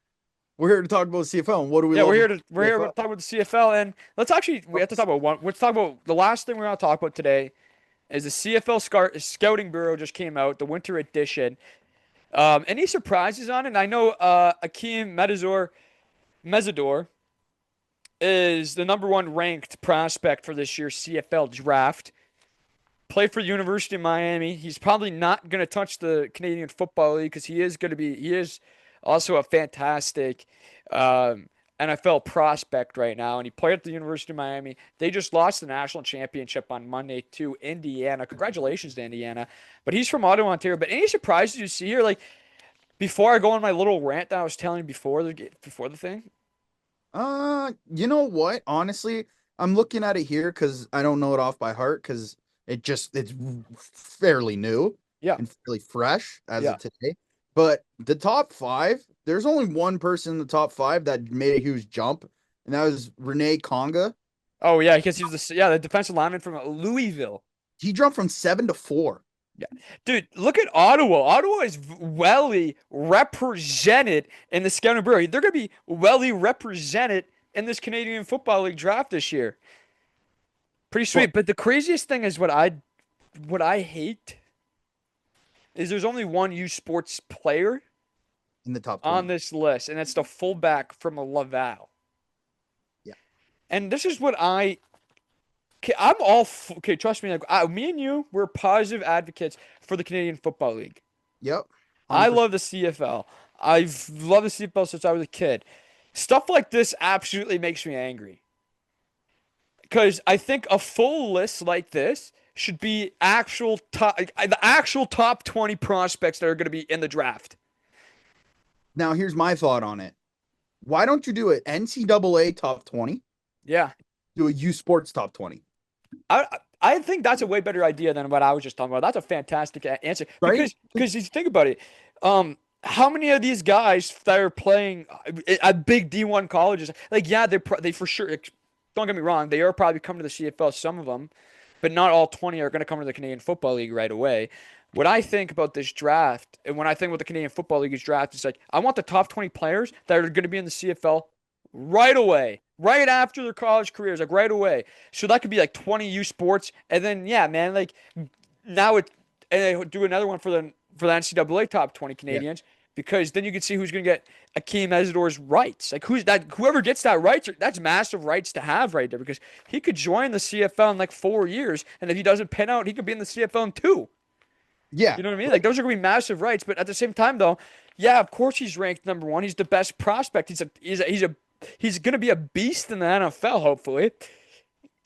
B: we're here to talk about CFL. And what do we
A: Yeah,
B: love about
A: we're here to
B: CFL?
A: talk about the CFL, and we have to talk about one. Let's talk about the last thing we're going to talk about today is the CFL Scouting Bureau just came out, the winter edition. Any surprises on it? And I know Akeem Mezidor is the number one ranked prospect for this year's CFL draft. Played for University of Miami. He's probably not going to touch the Canadian Football League because he is also a fantastic NFL prospect right now, and he played at the University of Miami. They just lost the national championship on Monday to Indiana. Congratulations to Indiana. But he's from Ottawa, Ontario. But any surprises you see here? Like before I go on my little rant that I was telling you before the thing.
B: You know what? Honestly, I'm looking at it here because I don't know it off by heart because it's fairly new
A: Yeah,
B: and fairly fresh as
A: yeah.
B: of today. But the top five, there's only one person in the top five that made a huge jump, and that was Renee Conga.
A: Oh yeah, because he was the defensive lineman from Louisville.
B: He jumped from 7 to 4.
A: Yeah. Dude, look at Ottawa. Ottawa is well represented in the Scouting Bureau. They're going to be well represented in this Canadian Football League draft this year. Pretty
B: But
A: sweet. But the craziest thing is what I hate is there's only one U Sports player
B: in the top
A: on
B: 20.
A: this list, and it's the fullback from Laval.
B: Yeah.
A: And this is what I'm all okay. Trust me, like me and you, we're positive advocates for the Canadian Football League.
B: Yep.
A: I
B: 100%.
A: love the CFL. I've loved the CFL since I was a kid. Stuff like this absolutely makes me angry because I think a full list like this should be the actual top 20 prospects that are going to be in the draft.
B: Now, here's my thought on it. Why don't you do it NCAA top 20?
A: Yeah,
B: Do a U Sports top 20,
A: I think that's a way better idea than what I was just talking about. That's a fantastic answer
B: right?
A: because you think about it, how many of these guys that are playing at big D1 colleges, like yeah, they for sure. Don't get me wrong, they are probably coming to the CFL. Some of them, but not all 20 are going to come to the Canadian Football League right away. what I think about this draft, and when I think about the Canadian Football League's draft, is like I want the top 20 players that are going to be in the CFL right away, right after their college careers, like right away. So that could be like 20 U Sports, and then yeah, man, like now it and they do another one for the NCAA top 20
B: Yeah.
A: Canadians because then you can see who's going to get Akeem Ezidor's rights. Like who's that? Whoever gets that rights, that's massive rights to have right there because he could join the CFL in like 4 years, and if he doesn't pin out, he could be in the CFL in two.
B: Yeah.
A: You know what I mean? Like
B: Like,
A: those are gonna be massive rights, but at the same time, though, yeah, of course he's ranked number one. He's the best prospect. He's gonna be a beast in the NFL. Hopefully,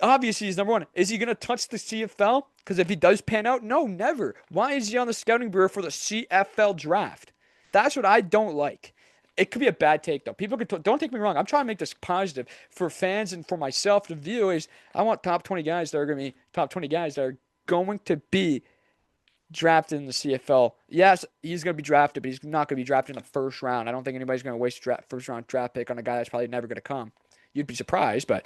A: obviously he's number one. Is he gonna touch the CFL? Because if he does pan out, no, never. Why is he on the scouting bureau for the CFL draft? That's what I don't like. It could be a bad take though. People could don't take me wrong. I'm trying to make this positive for fans and for myself to view. Is I want top 20 guys that are gonna be top 20 guys that are going to be drafted in the CFL. Yes, he's going to be drafted, but he's not going to be drafted in the first round. I don't think anybody's going to waste a first round draft pick on a guy that's probably never going to come. You'd be surprised, but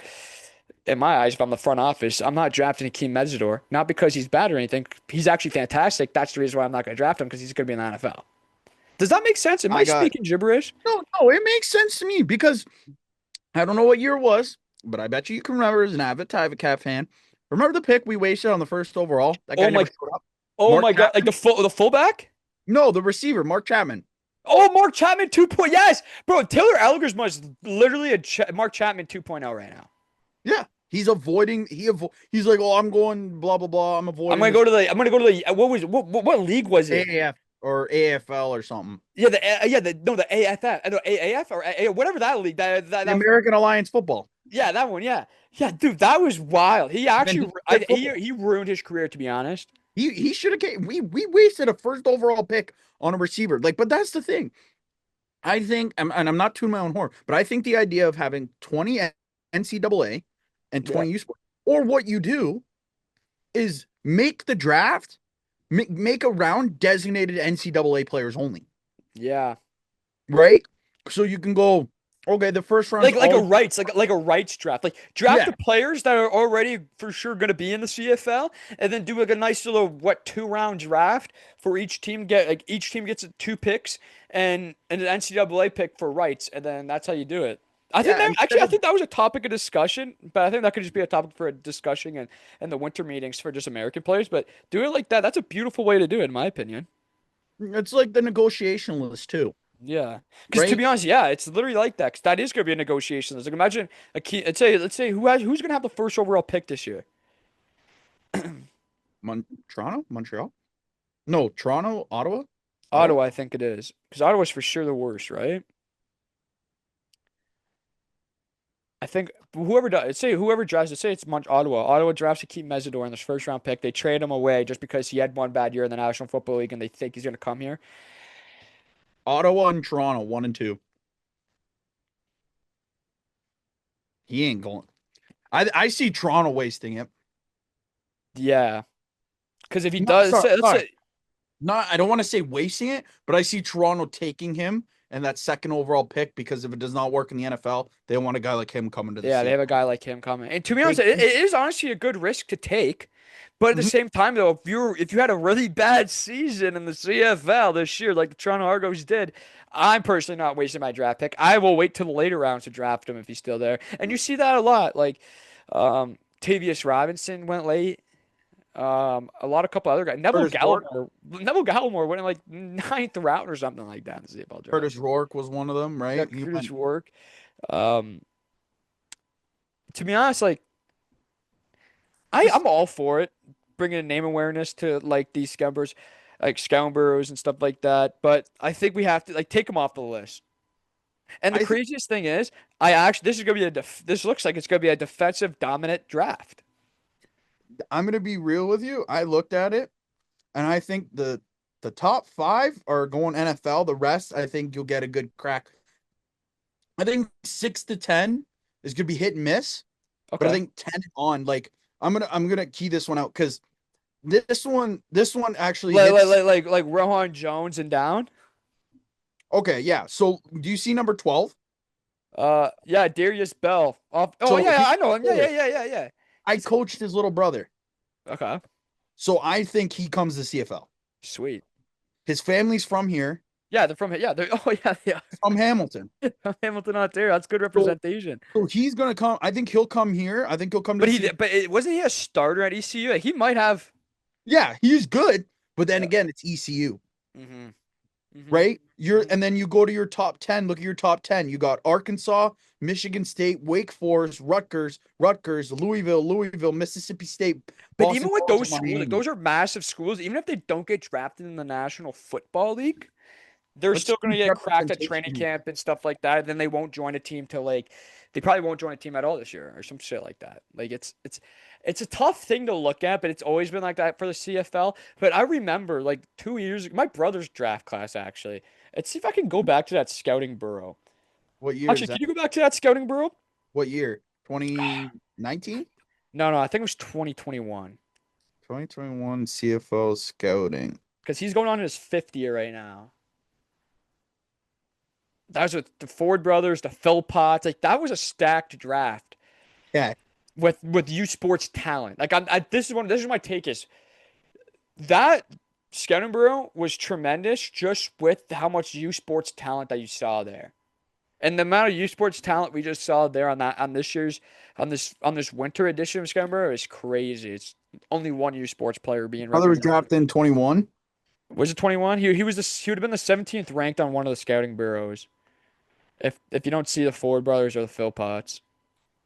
A: in my eyes, if I'm the front office, I'm not drafting Akeem Metzidor. Not because he's bad or anything. He's actually fantastic. That's the reason why I'm not going to draft him because he's going to be in the NFL. Does that make sense? Am I
B: I got
A: speaking gibberish?
B: no, it makes sense to me because I don't know what year it was, but I bet you can remember as an avid Cat fan. Remember the pick we wasted on the first overall? That guy
A: Oh
B: never
A: my,
B: showed up.
A: oh
B: Mark
A: my God! Like
B: Chapman?
A: the fullback?
B: No, the receiver, Mark Chapman.
A: Oh, Mark Chapman 2.0. Yes, bro. Taylor Elger's must literally Mark Chapman 2.0 right now.
B: Yeah. He's avoiding he's like, "Oh, I'm going blah blah blah. I'm
A: I'm
B: avoiding
A: gonna
B: this
A: go to the. I'm gonna go to the. What was what league was it?
B: AAF or AFL or something."
A: Yeah, the AFF, no AAF or whatever that league
B: The American Alliance Football.
A: yeah, that one, yeah, dude, that was wild. He
B: And then he
A: actually
B: played football.
A: he ruined his career to be honest.
B: He should have came. We wasted a first overall pick on a receiver. Like, but that's the thing. I think, and I'm not tooting my own horn, but I think the idea of having 20 NCAA and
A: Yeah,
B: 20 U Sport, or what you do is make the draft, make a round designated NCAA players only,
A: yeah,
B: right? So you can go, okay, the first round's
A: like a
B: all,
A: rights like a rights draft, like draft
B: yeah,
A: the players that are already for sure going to be in the CFL, and then do like a nice little 2 round draft for each team. Get like each team gets two picks and an NCAA pick for rights, and then that's how you do it. I think
B: yeah,
A: that actually
B: instead
A: I
B: of
A: think that was a topic of discussion, but I think that could just be a topic for a discussion and the winter meetings for just American players. But do it like that. That's a beautiful way to do it, in my opinion.
B: it's like the negotiation list too,
A: Yeah, because to
B: right?
A: be honest, yeah, it's literally like that. Because that is going to be a negotiation. Like imagine a key. Let's say who's going to have the first overall pick this year?
B: Toronto, Montreal, no, Toronto, Ottawa, Ottawa.
A: Ottawa, I think it is. Because Ottawa's for sure the worst, right? I think whoever does, let's say whoever drafts, let's say it's Ottawa. Ottawa drafts to keep Mesidor in this first round pick. They trade him away just because he had one bad year in the National Football League, and they think he's going to come here.
B: Ottawa and Toronto, 1 and 2. He ain't going. I see Toronto wasting it.
A: Yeah, because if he
B: Not
A: does,
B: sorry,
A: let's
B: sorry.
A: say
B: Not I don't want to say wasting it, but I see Toronto taking him and that second overall pick because if it does not work in the NFL, they want a guy like him coming to the
A: yeah, they have a
B: CFL.
A: guy like him coming. And to be honest,
B: They,
A: it is honestly a good risk to take. But at the
B: Mhm.
A: same time, though, if you had a really bad season in the CFL this year, like the Toronto Argos did, I'm personally not wasting my draft pick. I will wait till the later rounds to draft him if he's still there. And you see that a lot. Like Tavius Robinson went late. A lot of couple other guys.
B: Curtis Rourke.
A: Neville Gallimore went in like ninth round or something like that in the CFL draft.
B: Curtis Rourke was one of them,
A: Yeah,
B: right? He
A: Curtis
B: went
A: Work. Um, to be honest, like
B: this.
A: I'm all for it, bringing name awareness to like these scumbers, like scoundburrows and stuff like that. But I think we have to like take them off the list. And the
B: I think
A: craziest thing is, I actually this is gonna be this looks like it's gonna be a defensive dominant draft.
B: I'm gonna be real with you. I looked at it and I think the top five are going NFL. The rest, I think you'll get a good crack. I think 6 to 10 is gonna be hit and miss, but I
A: Okay,
B: think 10 on, like I'm gonna key this one out because this one actually hits.
A: like Rohan Jones and down.
B: Okay, yeah. So do you see number 12?
A: Yeah, Darius Bell. Oh
B: So
A: yeah,
B: he
A: I know him. Yeah.
B: I coached his little brother.
A: Okay.
B: So I think he comes to CFL.
A: Sweet.
B: His family's from here,
A: Yeah, they're from here. Yeah, they're oh yeah, yeah.
B: from Hamilton.
A: From Hamilton, Ontario. That's good
B: So,
A: representation.
B: so he's gonna come. I think he'll come here. I think he'll come to
A: But
B: the
A: he
B: CF.
A: but wasn't he a starter at ECU? Like, he might have.
B: Yeah, he's good. But then
A: Yeah.
B: again, it's ECU,
A: Mm-hmm. Mm-hmm.
B: right? You're
A: Mm-hmm.
B: and then you go to your top 10. Look at your top 10. You got Arkansas, Michigan State, Wake Forest, Rutgers, Louisville, Mississippi State,
A: But even
B: Boston
A: with
B: College,
A: those
B: and
A: schools, like,
B: Miami.
A: those are massive schools. Even if they don't get drafted in the National Football League, they're
B: Let's
A: still going to
B: use
A: get cracked at
B: representation
A: training
B: here.
A: camp and stuff like that. And then they won't join a team till like they probably won't join a team at all this year or some shit like that. Like it's a tough thing to look at, but it's always been like that for the CFL. But I remember like 2 years ago, my brother's draft class actually. Let's see if I can go back to that scouting bureau.
B: What year
A: Actually,
B: is that?
A: can you go back to that scouting bureau?
B: What year? 2019?
A: No, no, I think it was 2021
B: 2021 CFL scouting.
A: because he's going on his fifth year right now. That was with the Ford brothers, the Philpotts. Like that was a stacked draft
B: Yeah.
A: with U Sports talent. Like this is my take is that scouting bureau was tremendous just with how much U Sports talent that you saw there. And the amount of U Sports talent we just saw there on that on this year's on this winter edition of Scouting Bureau is crazy. It's only one U Sports player being
B: Brother was
A: represented.
B: drafted in 21.
A: Was it 21? He would have been the 17th ranked on one of the scouting bureaus. If you don't see the Ford brothers or the Philpotts.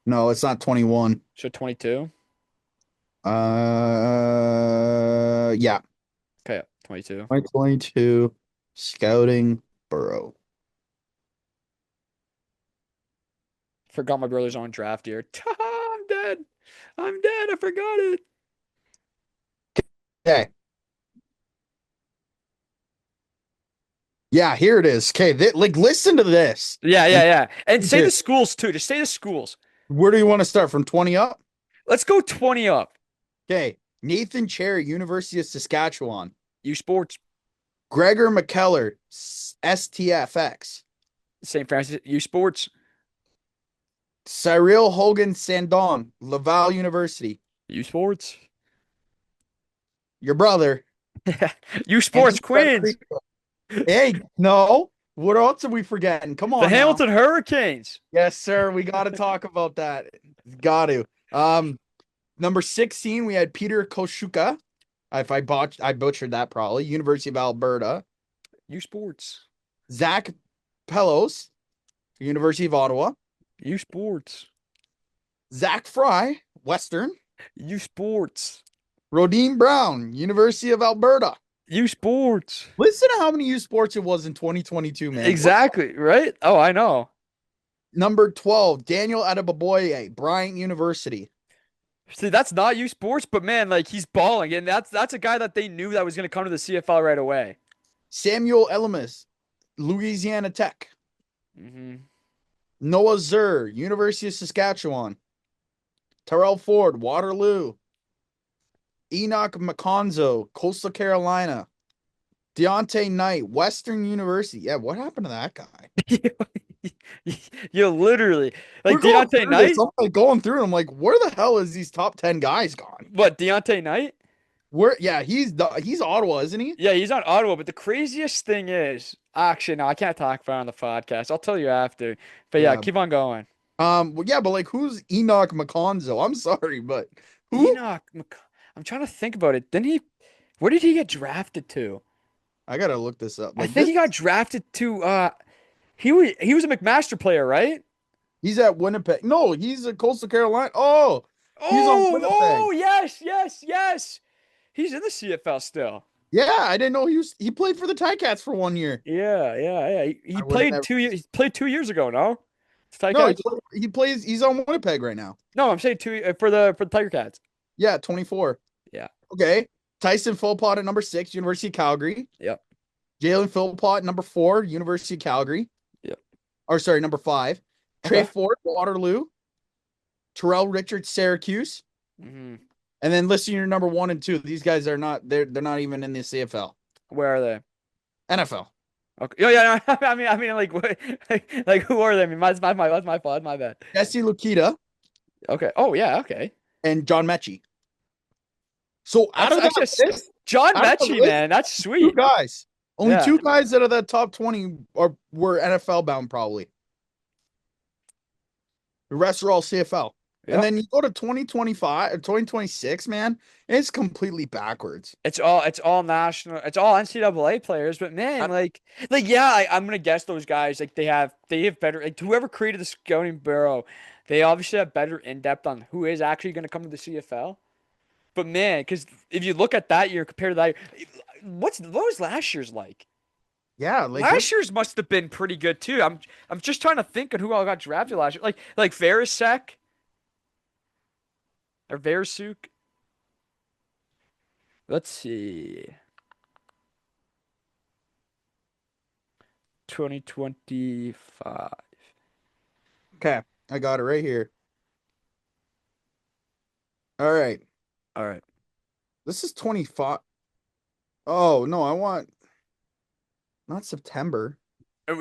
B: No, it's not 21.
A: So 22?
B: Yeah.
A: Okay, 22.
B: 2022 scouting Burrow.
A: Forgot my brother's on draft year. I'm dead. I'm dead. I forgot it.
B: Okay. Yeah, here it is. Okay, like listen to this.
A: Yeah, yeah,
B: And
A: yeah. And say the
B: here,
A: schools too. Just say the schools.
B: where do you want to start? From 20 up?
A: Let's go 20 up.
B: Okay. Nathan Cherry, University of Saskatchewan.
A: U Sports,
B: Gregor McKellar, STFX.
A: St. Francis, U Sports,
B: Cyril Hogan Sandon, Laval University.
A: U Sports.
B: Your brother.
A: U
B: And
A: Sports, Queens.
B: Federico. Hey, no. What else are we forgetting? Come
A: The
B: on now.
A: Hamilton Hurricanes.
B: Yes, sir. We got to talk about that. Got to. Number 16, we had Peter Koshuka. If I butchered that probably. University of Alberta.
A: U Sports.
B: Zach Pelos, University of Ottawa.
A: U Sports.
B: Zach Fry, Western.
A: U Sports.
B: Rodine Brown, University of Alberta.
A: U Sports.
B: Listen to how many U Sports it was in 2022, man.
A: Exactly, right? Oh, I know.
B: Number 12, Daniel Adebaboye, Bryant University.
A: See, that's not U Sports, but man, like he's balling, and that's a guy that they knew that was going to come to the CFL right away.
B: Samuel Elamus, Louisiana Tech.
A: Mm-hmm.
B: Noah Zur, University of Saskatchewan. Terrell Ford, Waterloo. Enoch McConzo, Coastal Carolina. Deontay Knight, Western University. Yeah, what happened to that guy?
A: You literally
B: We're
A: like
B: going
A: Deontay
B: through this.
A: Knight.
B: I'm like going through. I'm like, where the hell is these top 10 guys gone?
A: What Deontay Knight?
B: Where? Yeah, he's Ottawa, isn't he?
A: Yeah, he's on Ottawa. But the craziest thing is, actually, no, I can't talk about it on the podcast. I'll tell you after. But yeah,
B: Yeah.
A: keep on going.
B: Well, yeah, but like, who's Enoch McConzo? I'm sorry, but who?
A: Enoch, I'm trying to think about it. Didn't he? Where did he get drafted to?
B: I gotta look this up.
A: I
B: Like
A: think
B: this,
A: he got drafted to. He was a McMaster player, right?
B: he's at Winnipeg. No, he's at Coastal Carolina. Oh, he's on
A: Oh,
B: Winnipeg.
A: oh, yes, yes, yes. He's in the CFL still.
B: Yeah, I didn't know he played for the Ticats for 1 year.
A: Yeah, yeah, yeah. He
B: I would have
A: played
B: never.
A: 2 years. He played 2 years ago. No, Tiger
B: No,
A: Cats.
B: he plays. He's on Winnipeg right now.
A: No, I'm saying two for the Tiger Cats.
B: Yeah, 24.
A: Yeah.
B: Okay. Tyson Philpott at number 6, University of Calgary.
A: Yep.
B: Jalen Philpott, number 4, University of Calgary.
A: Yep.
B: Or sorry, number 5. Trey
A: Okay.
B: Ford, Waterloo. Terrell Richards, Syracuse.
A: Hmm.
B: And then listing your number 1 and 2. These guys are not. They're not even in the CFL.
A: Where are they?
B: NFL.
A: Okay. Oh yeah. No, I mean, like, what, like, who are they? I mean, that's my fault. That's my bad.
B: Jesse Lukita
A: Okay. Oh yeah. Okay.
B: and John Mechie. So out
A: That's
B: of that
A: actually
B: list,
A: John
B: I don't know.
A: Mechie, man, that's
B: Two
A: sweet.
B: guys. Only
A: Yeah.
B: two guys out of that top 20 were NFL bound, probably. The rest are all CFL. And
A: Yep.
B: then you go to 2025 or 2026, man, it's completely backwards.
A: It's all national. It's all NCAA players. But man,
B: I-
A: like yeah, I'm gonna guess those guys. Like they have better. Like whoever created the scouting bureau, they obviously have better in depth on who is actually gonna come to the CFL. But man, because if you look at that year compared to that year, what was last year's like?
B: yeah, like look,
A: Last year's must have been pretty good too. I'm just trying to think of who all got drafted last year. Like Verisek or Verisuk. Let's see. 2025.
B: okay, I got it right here. All right.
A: All right.
B: This is 25. Oh, no, I want not September.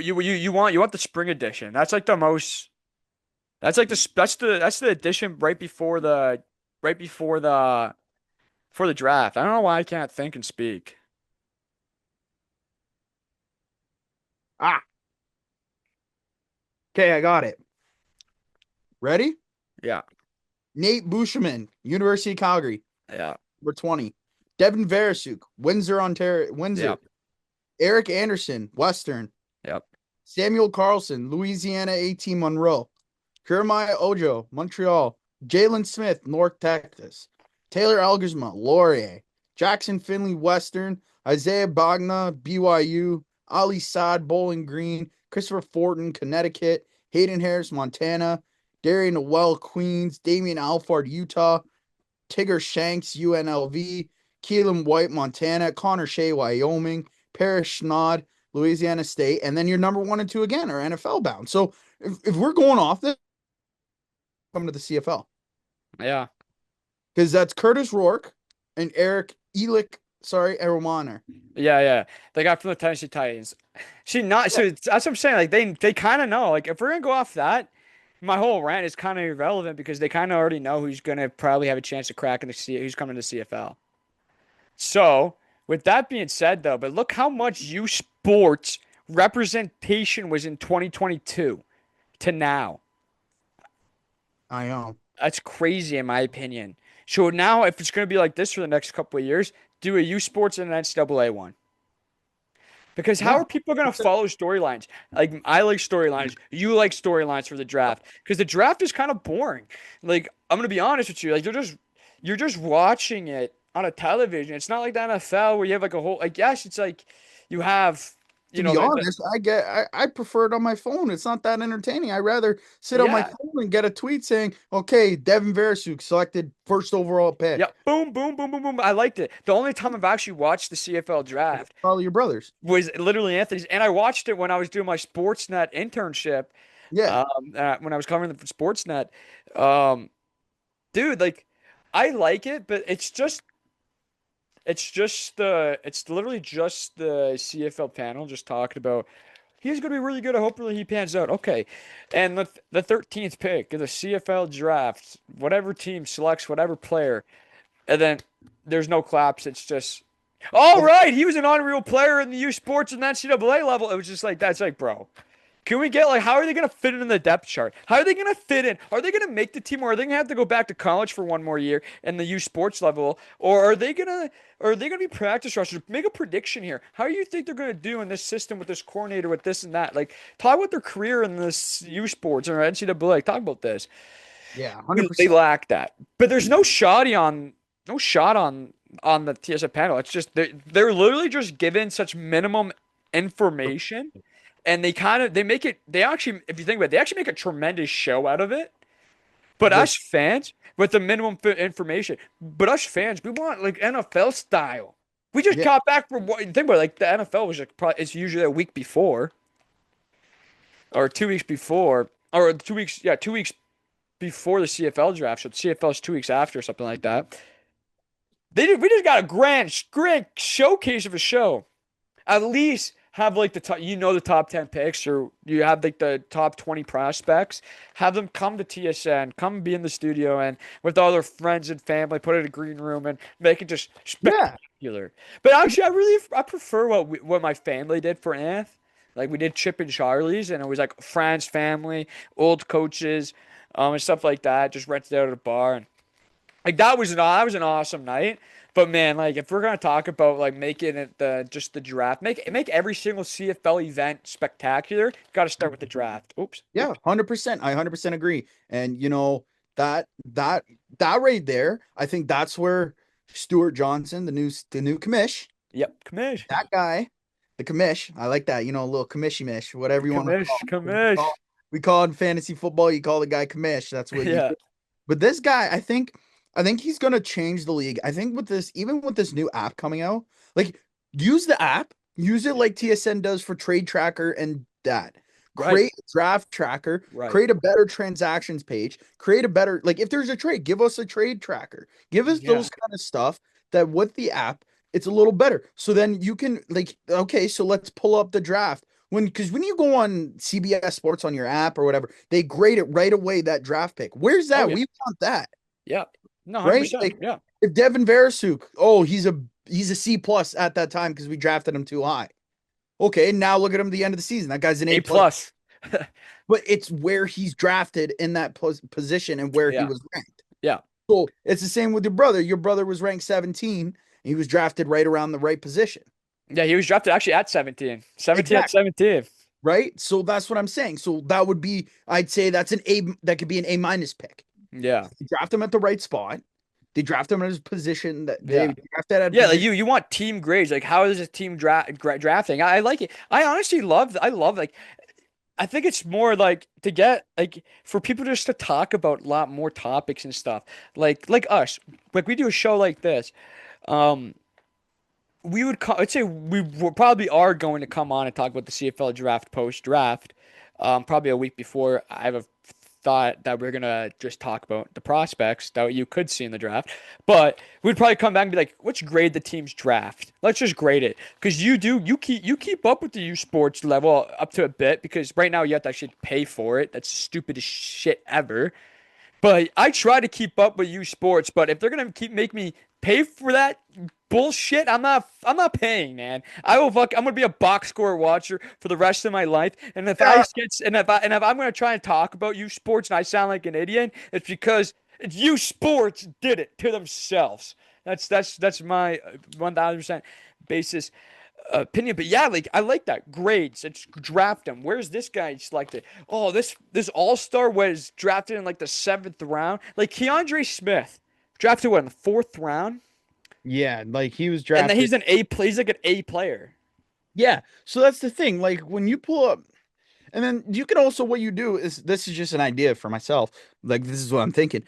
A: You want the spring edition. That's like the most. That's the edition right before the draft. I don't know why I can't think and speak.
B: Ah, okay, I got it. Ready?
A: Yeah.
B: Nate Bushman, University of Calgary,
A: Yeah.
B: number 20. Devin Veresuk, Windsor, Ontario,
A: Yeah.
B: Windsor. Eric Anderson, Western.
A: Yep.
B: Samuel Carlson, Louisiana A.T. Monroe. Jeremiah Ojo, Montreal. Jalen Smith, North Texas. Taylor Algersma, Laurier. Jackson Finley, Western. Isaiah Bagna, BYU. Ali Saad, Bowling Green. Christopher Fortin, Connecticut. Hayden Harris, Montana. Darian Noel, Queens. Damian Alford, Utah. Tigger Shanks, UNLV. Keelan White, Montana. Connor Shea, Wyoming. Parrish Schnod, Louisiana State. And then your number one and two again are NFL bound. So if we're going off this, come to the CFL
A: Yeah.
B: because that's Curtis Rourke and Eric Elick. Sorry, Aromaner.
A: Yeah. Yeah. The guy from the Tennessee Titans. See, not
B: Yeah.
A: so that's what I'm saying. Like they kind of know. Like if we're gonna go off that, my whole rant is kind of irrelevant because they kind of already know who's gonna probably have a chance to crack in the who's coming to the CFL. So, with that being said, though, but look how much U Sports representation was in 2022 to now.
B: I know.
A: That's crazy, in my opinion. So now, if it's going to be like this for the next couple of years, do a U Sports and an NCAA one. Because how
B: Yeah.
A: are people going to follow storylines? Like I like storylines. You like storylines for the draft because the draft is kind of boring. Like I'm going to be honest with you. Like you're just watching it on a television. It's not like the NFL where you have like a whole like yes, it's like you have
B: To
A: you know
B: be
A: the
B: honest, I prefer it on my phone. It's not that entertaining. I rather sit on my
A: yeah.
B: phone and get a tweet saying, "Okay, Devin Veresuk selected first overall
A: Yeah,
B: pick."
A: boom, boom, boom, boom, boom. I liked it. The only time I've actually watched the CFL draft
B: Probably your brothers.
A: was literally Anthony's, and I watched it when I was doing my Sportsnet internship.
B: Yeah.
A: When I was covering the Sportsnet, um, dude, like, I like it, but it's literally just the CFL panel just talking about he's gonna be really good. Hopefully he pans out. Okay, and the 13th pick of the CFL draft, whatever team selects whatever player, and then there's no claps. It's just. All
B: Well,
A: right, he was an unreal player in the U Sports and NCAA level. It was just like that's like, bro, can we get like how are they gonna fit in the depth chart? How are they gonna fit in? Are they gonna make the team, or are they gonna have to go back to college for one more year in the U Sports level, or are they gonna be practice rushers? Make a prediction here. How do you think they're gonna do in this system with this coordinator with this and that? Like talk about their career in this U Sports or NCAA. Talk about this.
B: yeah,
A: They
B: 100%.
A: lack that, but there's no shot on the TSA panel. It's just they're literally just given such minimum information and they make it they actually if you think about it they actually make a tremendous show out of it but
B: Like,
A: us fans with the minimum information but us fans we want like NFL style we just
B: yeah,
A: got back from what think about it, like the NFL was like probably it's usually a week before or 2 weeks before or 2 weeks yeah 2 weeks before the CFL draft so the CFL is 2 weeks after or something like that we just got a grand showcase of a show at least have like the top, the top 10 picks, or you have like the top 20 prospects. Have them come to TSN, come be in the studio, and with all their friends and family, put it in a green room and make it just
B: Yeah.
A: spectacular. But actually, I prefer what my family did for Anth. Like we did Chip and Charlie's, and it was like friends, family, old coaches, and stuff like that. Just rented out at a bar, and like that was an awesome night. But man, like if we're gonna talk about like making it the draft, make every single CFL event spectacular, got to start with the draft. Oops.
B: Yeah, 100%. I 100% agree. And that that that right there, I think that's where Stuart Johnson, the new commish,
A: Yep. Commish.
B: that guy, the commish, I like that, a little commishy mish, whatever you want to
A: Commish.
B: call it.
A: Commish.
B: We call it in fantasy football, you call the guy commish. That's what you
A: Yeah.
B: do. But this guy, I think he's gonna change the league. I think with this, even with this new app coming out, like use the app, use it like TSN does for Trade Tracker and that.
A: Right.
B: Create a draft tracker,
A: Right.
B: create a better transactions page, create a better like if there's a trade, give us a trade tracker. Give us
A: Yeah.
B: those kind of stuff that with the app, it's a little better. So then you can like, okay, so let's pull up the draft. Because when you go on CBS Sports on your app or whatever, they grade it right away that draft pick. Where's
A: Oh
B: that?
A: yeah.
B: We want that,
A: Yeah. No,
B: right?
A: 100%.
B: Like
A: Yeah.
B: if Devin Verasuk, oh, he's a C plus at that time because we drafted him too high. Okay, now look at him at the end of the season. That guy's an
A: A
B: A plus,
A: plus.
B: but it's where he's drafted in that position and where he
A: Yeah.
B: was ranked.
A: Yeah.
B: So it's the same with your brother. Your brother was ranked 17. And he was drafted right around the right position.
A: Yeah. He was drafted actually at 17. 17 at
B: Exactly.
A: 17.
B: Right. So that's what I'm saying. So that would be, I'd say that's an A, that could be an A minus pick.
A: Yeah.
B: They draft him at the right spot. They draft him at his position that they
A: Yeah.
B: drafted at a
A: Yeah, like
B: position.
A: you want team grades. Like how is a team drafting? I like it. I love like I think it's more like to get like for people just to talk about a lot more topics and stuff. Like us. Like we do a show like this. Um I'd say probably are going to come on and talk about the CFL draft post draft. Probably a week before. I have a thought that we're gonna just talk about the prospects that you could see in the draft, but we'd probably come back and be like, let's grade the team's draft. Let's just grade it because you keep up with the U Sports level up to a bit because right now you have to actually pay for it. That's the stupidest shit ever. But I try to keep up with U Sports, but if they're gonna keep make me pay for that bullshit, I'm not paying, man. I'm gonna be a box score watcher for the rest of my life. And if I
B: Yeah,
A: get and if I'm gonna try and talk about U Sports and I sound like an idiot, it's because U Sports did it to themselves. That's my 1,000% basis opinion. But yeah, like I like that. Grades. Let's draft him. Where's this guy selected? Oh, this All-Star was drafted in like the seventh round. Like Keandre Smith, drafted what in the fourth round?
B: yeah, like he was
A: And then
B: drafted.
A: he's like an A player.
B: Yeah. So that's the thing. Like when you pull up, and then you can also, what you do is, this is just an idea for myself. Like this is what I'm thinking.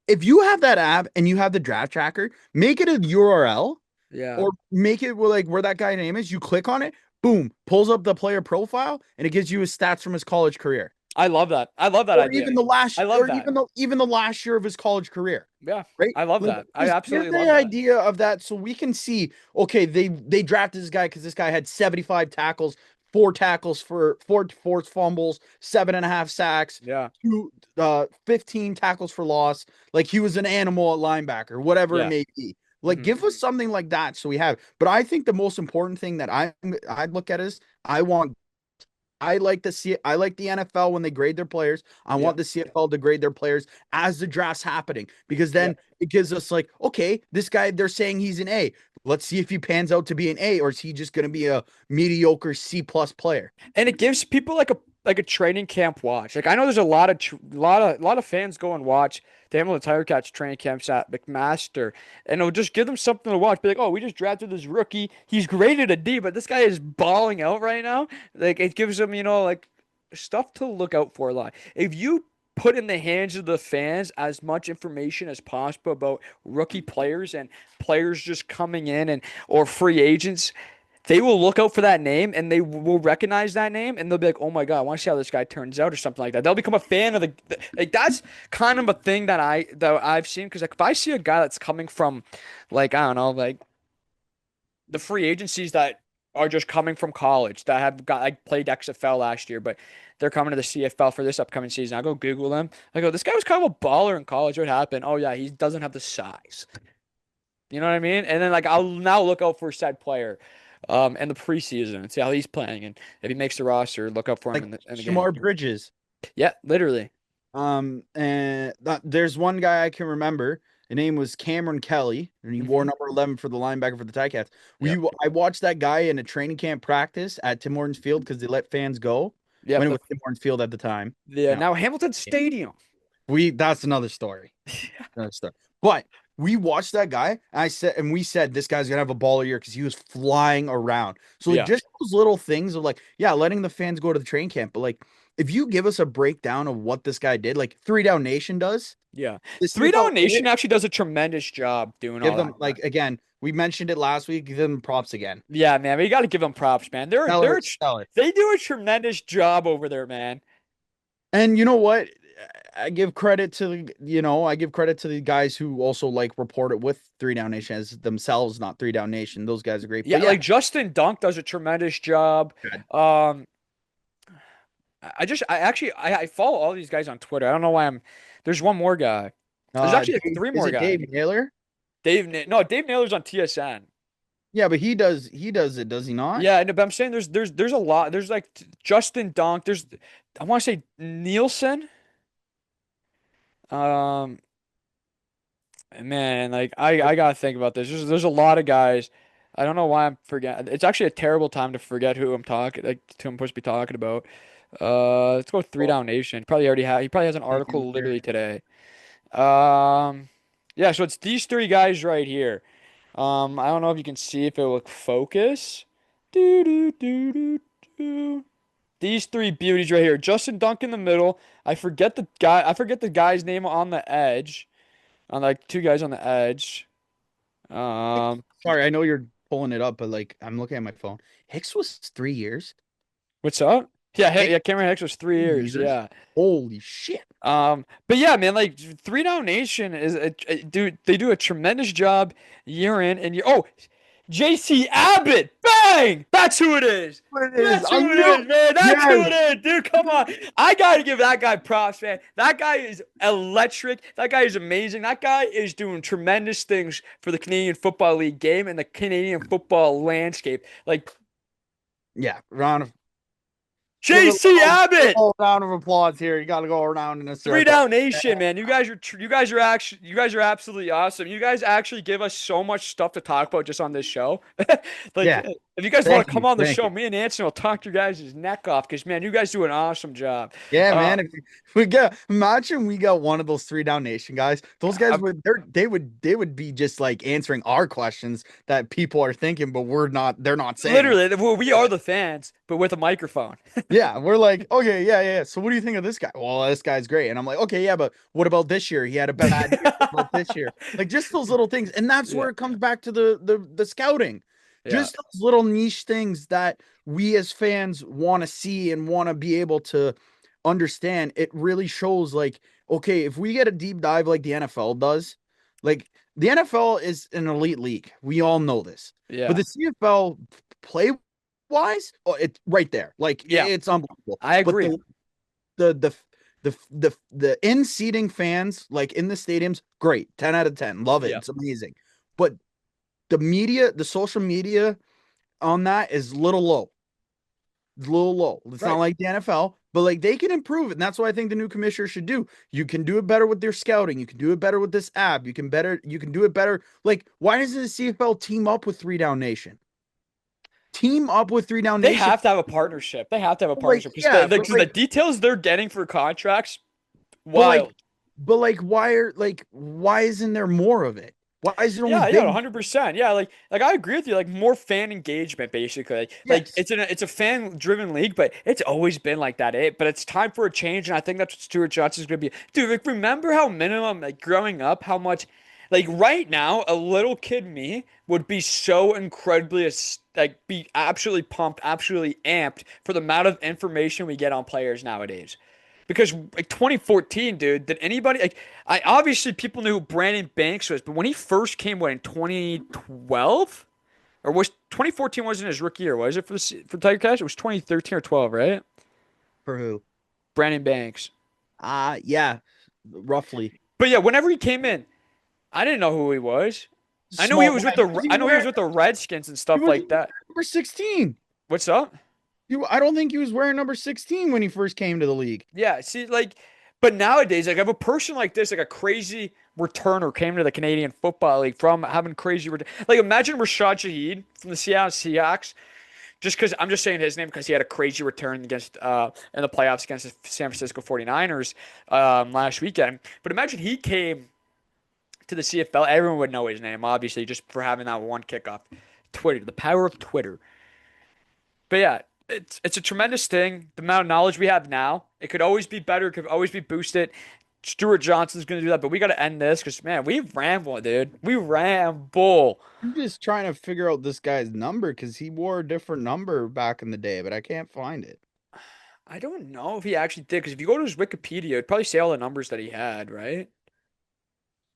B: If you have that app and you have the draft tracker, make it a URL
A: Yeah.
B: or make it where that guy's name is. You click on it, boom, pulls up the player profile, and it gives you his stats from his college career.
A: I love that. I love that
B: Or
A: idea.
B: even the last
A: I love
B: or
A: that.
B: even the last year of his college career,
A: Yeah.
B: right?
A: I love
B: Like
A: that. I
B: just give
A: absolutely love
B: the
A: that.
B: idea of that so we can see, okay, they drafted this guy because this guy had 75 tackles, four tackles for four forced fumbles, 7.5 sacks,
A: Yeah.
B: 15 tackles for loss. Like he was an animal at linebacker, whatever it
A: Yeah.
B: may be. Like
A: Hmm.
B: give us something like that so we have. But I think the most important thing that I look at is I want I like the NFL when they grade their players. I
A: Yeah.
B: want the CFL to grade their players as the draft's happening because
A: Yeah.
B: then it gives us like, okay, this guy they're saying he's an A. Let's see if he pans out to be an A or is he just going to be a mediocre C plus player.
A: And it gives people like a training camp watch. Like I know there's a lot of fans go and watch the Hamilton Tiger Cats training camps at McMaster, and it'll just give them something to watch. Be like, oh, we just drafted this rookie. He's graded a D, but this guy is balling out right now. Like it gives them, like stuff to look out for a lot. If you put in the hands of the fans as much information as possible about rookie players and players just coming in and or free agents, they will look out for that name and they will recognize that name and they'll be like, "Oh my God, I want to see how this guy turns out," or something like that. They'll become a fan of like that's kind of a thing that I've seen because like if I see a guy that's coming from like I don't know like the free agencies that are just coming from college that have got like played XFL last year, but they're coming to the CFL for this upcoming season. I go Google them. I go, this guy was kind of a baller in college. What happened? Oh yeah, he doesn't have the size. You know what I mean? And then like I'll now look out for said player, in the preseason and see how he's playing, and if he makes the roster, look up for him
B: Like
A: in the game.
B: Shamar Bridges.
A: Yeah, literally.
B: And there's one guy I can remember. His name was Cameron Kelly, and he wore
A: Hmm.
B: number 11 for the linebacker for the Ticats.
A: Yep.
B: I watched that guy in a training camp practice at Tim Hortons Field because they let fans go when
A: Yep.
B: it was Tim Hortons Field at the time.
A: The
B: Now,
A: now Hamilton Stadium.
B: we that's another story. Another story. But we watched that guy, and we said this guy's gonna have a baller year because he was flying around. So like
A: Yeah.
B: just those little things of like, yeah, letting the fans go to the train camp, but like if you give us a breakdown of what this guy did, like Three Down Nation does,
A: Yeah.
B: the
A: Three
B: CFL
A: Down Nation actually does a tremendous job doing
B: give
A: all that.
B: them like again, we mentioned it last week, give them props again.
A: Yeah, man, we got to give them props, man.
B: Stellar, stellar.
A: They do a tremendous job over there, man.
B: And you know what? I give credit to I give credit to the guys who also like report it with Three Down Nation as themselves, not Three Down Nation. Those guys are great.
A: Yeah,
B: But yeah,
A: like Justin Dunk does a tremendous job.
B: good.
A: Um, I actually I follow all these guys on Twitter. I don't know why I'm. There's one more guy. There's actually like three
B: Is
A: more
B: it
A: guys.
B: Dave Naylor?
A: No, Dave Naylor's on TSN.
B: Yeah, but he does it, does he not?
A: Yeah, no, but I'm saying there's a lot. There's like Justin Dunk. There's I want to say Nielsen. Um, Man, like I gotta think about this. There's a lot of guys. I don't know why I'm forgetting. It's actually a terrible time to forget who I'm talking like who I'm supposed to be talking about. Let's go Three Down Nation. He probably has an article literally today. Um, yeah, so it's these three guys right here. I don't know if you can see if it will focus. Do do do do do. These three beauties right here. Justin Dunk in the middle. I forget the guy's name on the edge. On like two guys on the edge. Um,
B: Sorry, I know you're pulling it up, but like I'm looking at my phone. Hicks was 3 years.
A: what's up? Yeah,
B: Hicks
A: yeah, Cameron Hicks was 3 years.
B: 3 years.
A: Yeah.
B: Holy shit.
A: But yeah, man, like Three Down Nation dude, they do a tremendous job year in and year. Oh, JC Abbott, bang! That's who it is.
B: What it is.
A: That's
B: I
A: who it
B: knew.
A: is, man. That's who
B: Yes.
A: it is, dude. Come on. I gotta give that guy props, man. That guy is electric. That guy is amazing. That guy is doing tremendous things for the Canadian Football League game and the Canadian football landscape. Like
B: Yeah. Round of give a
A: JC Abbott.
B: little round of applause here. You got to go around in a
A: Three
B: circle.
A: Down Nation, man. You guys are absolutely awesome. You guys actually give us so much stuff to talk about just on this show. Like
B: Yeah.
A: if you guys want
B: Thank
A: to come
B: you.
A: on the
B: Thank
A: show,
B: you.
A: me and Anson will talk your guys' neck off because man, you guys do an awesome job.
B: Yeah,
A: Uh
B: man. If we get imagine we got one of those Three Down Nation guys. Those guys
A: I,
B: they would be just like answering our questions that people are thinking, but they're not saying.
A: literally, well, we are the fans, but with a microphone.
B: Yeah, we're like, okay, yeah, yeah. So what do you think of this guy? Well, this guy's great. And I'm like, okay, yeah, but what about this year? He had a bad year. What about this year? Like just those little things. And that's
A: Yeah,
B: where it comes back to the scouting.
A: yeah.
B: Just those little niche things that we as fans want to see and want to be able to understand. It really shows like, okay, if we get a deep dive like the NFL does, like the NFL is an elite league. We all know this. But
A: Yeah.
B: the CFL play wise, oh, it's right there. Like
A: Yeah,
B: it's unbelievable.
A: I
B: But
A: agree.
B: the in seating fans, like in the stadiums, great, 10 out of 10, love it.
A: Yeah.
B: It's amazing. But the media, the social media on that is little low. It's a little low. It's not
A: Right.
B: like the NFL, but like they can improve it. And that's what I think the new commissioner should do. You can do it better with their scouting. You can do it better with this app. You can do it better. Like, why doesn't the CFL team up with Three Down Nation? Team up with Three Down
A: They
B: Nation.
A: have to have a partnership. They have to have a
B: Like,
A: partnership because
B: yeah, but
A: the details they're getting for contracts,
B: but like,
A: wild.
B: but like, why isn't there more of it? Why is it only
A: Yeah, yeah,
B: big?
A: 100%. Yeah, like I agree with you. Like more fan engagement, basically. Like
B: Yes.
A: it's a fan driven league, but it's always been like that. But it's time for a change, and I think that's what Stuart Johnson's gonna be. Dude, like remember how minimum like growing up, how much like right now a little kid me would be so incredibly like be absolutely pumped, absolutely amped for the amount of information we get on players nowadays. Because like 2014, dude, did anybody like I obviously people knew who Brandon Banks was, but when he first came, what in 2012? Or was 2014 wasn't his rookie year, was it for Tiger Cash? It was 2013 or 12, right?
B: For who?
A: Brandon Banks.
B: Yeah, roughly.
A: But yeah, whenever he came in, I didn't know who he was.
B: Small guy. Who was he
A: I know he was
B: wearing?
A: with the Redskins and
B: He
A: stuff
B: wasn't
A: like
B: even
A: that.
B: wearing number 16.
A: What's up?
B: I don't think he was wearing number 16 when he first came to the league.
A: Yeah, see, like, but nowadays, like, if a person like this, like a crazy returner, came to the Canadian Football League from having crazy, like, imagine Rashad Shaheed from the Seattle Seahawks. Just because I'm just saying his name because he had a crazy return against in the playoffs against the San Francisco 49ers last weekend. But imagine he came to the CFL, everyone would know his name, obviously, just for having that one kickoff. Twitter, the power of Twitter. But yeah, it's a tremendous thing. The amount of knowledge we have now, it could always be better. It could always be boosted. Stuart Johnson's going to do that, but we got to end this because man, we ramble, dude. We ramble.
B: I'm just trying to figure out this guy's number because he wore a different number back in the day, but I can't find it.
A: I don't know if he actually did because if you go to his Wikipedia, it'd probably say all the numbers that he had, right?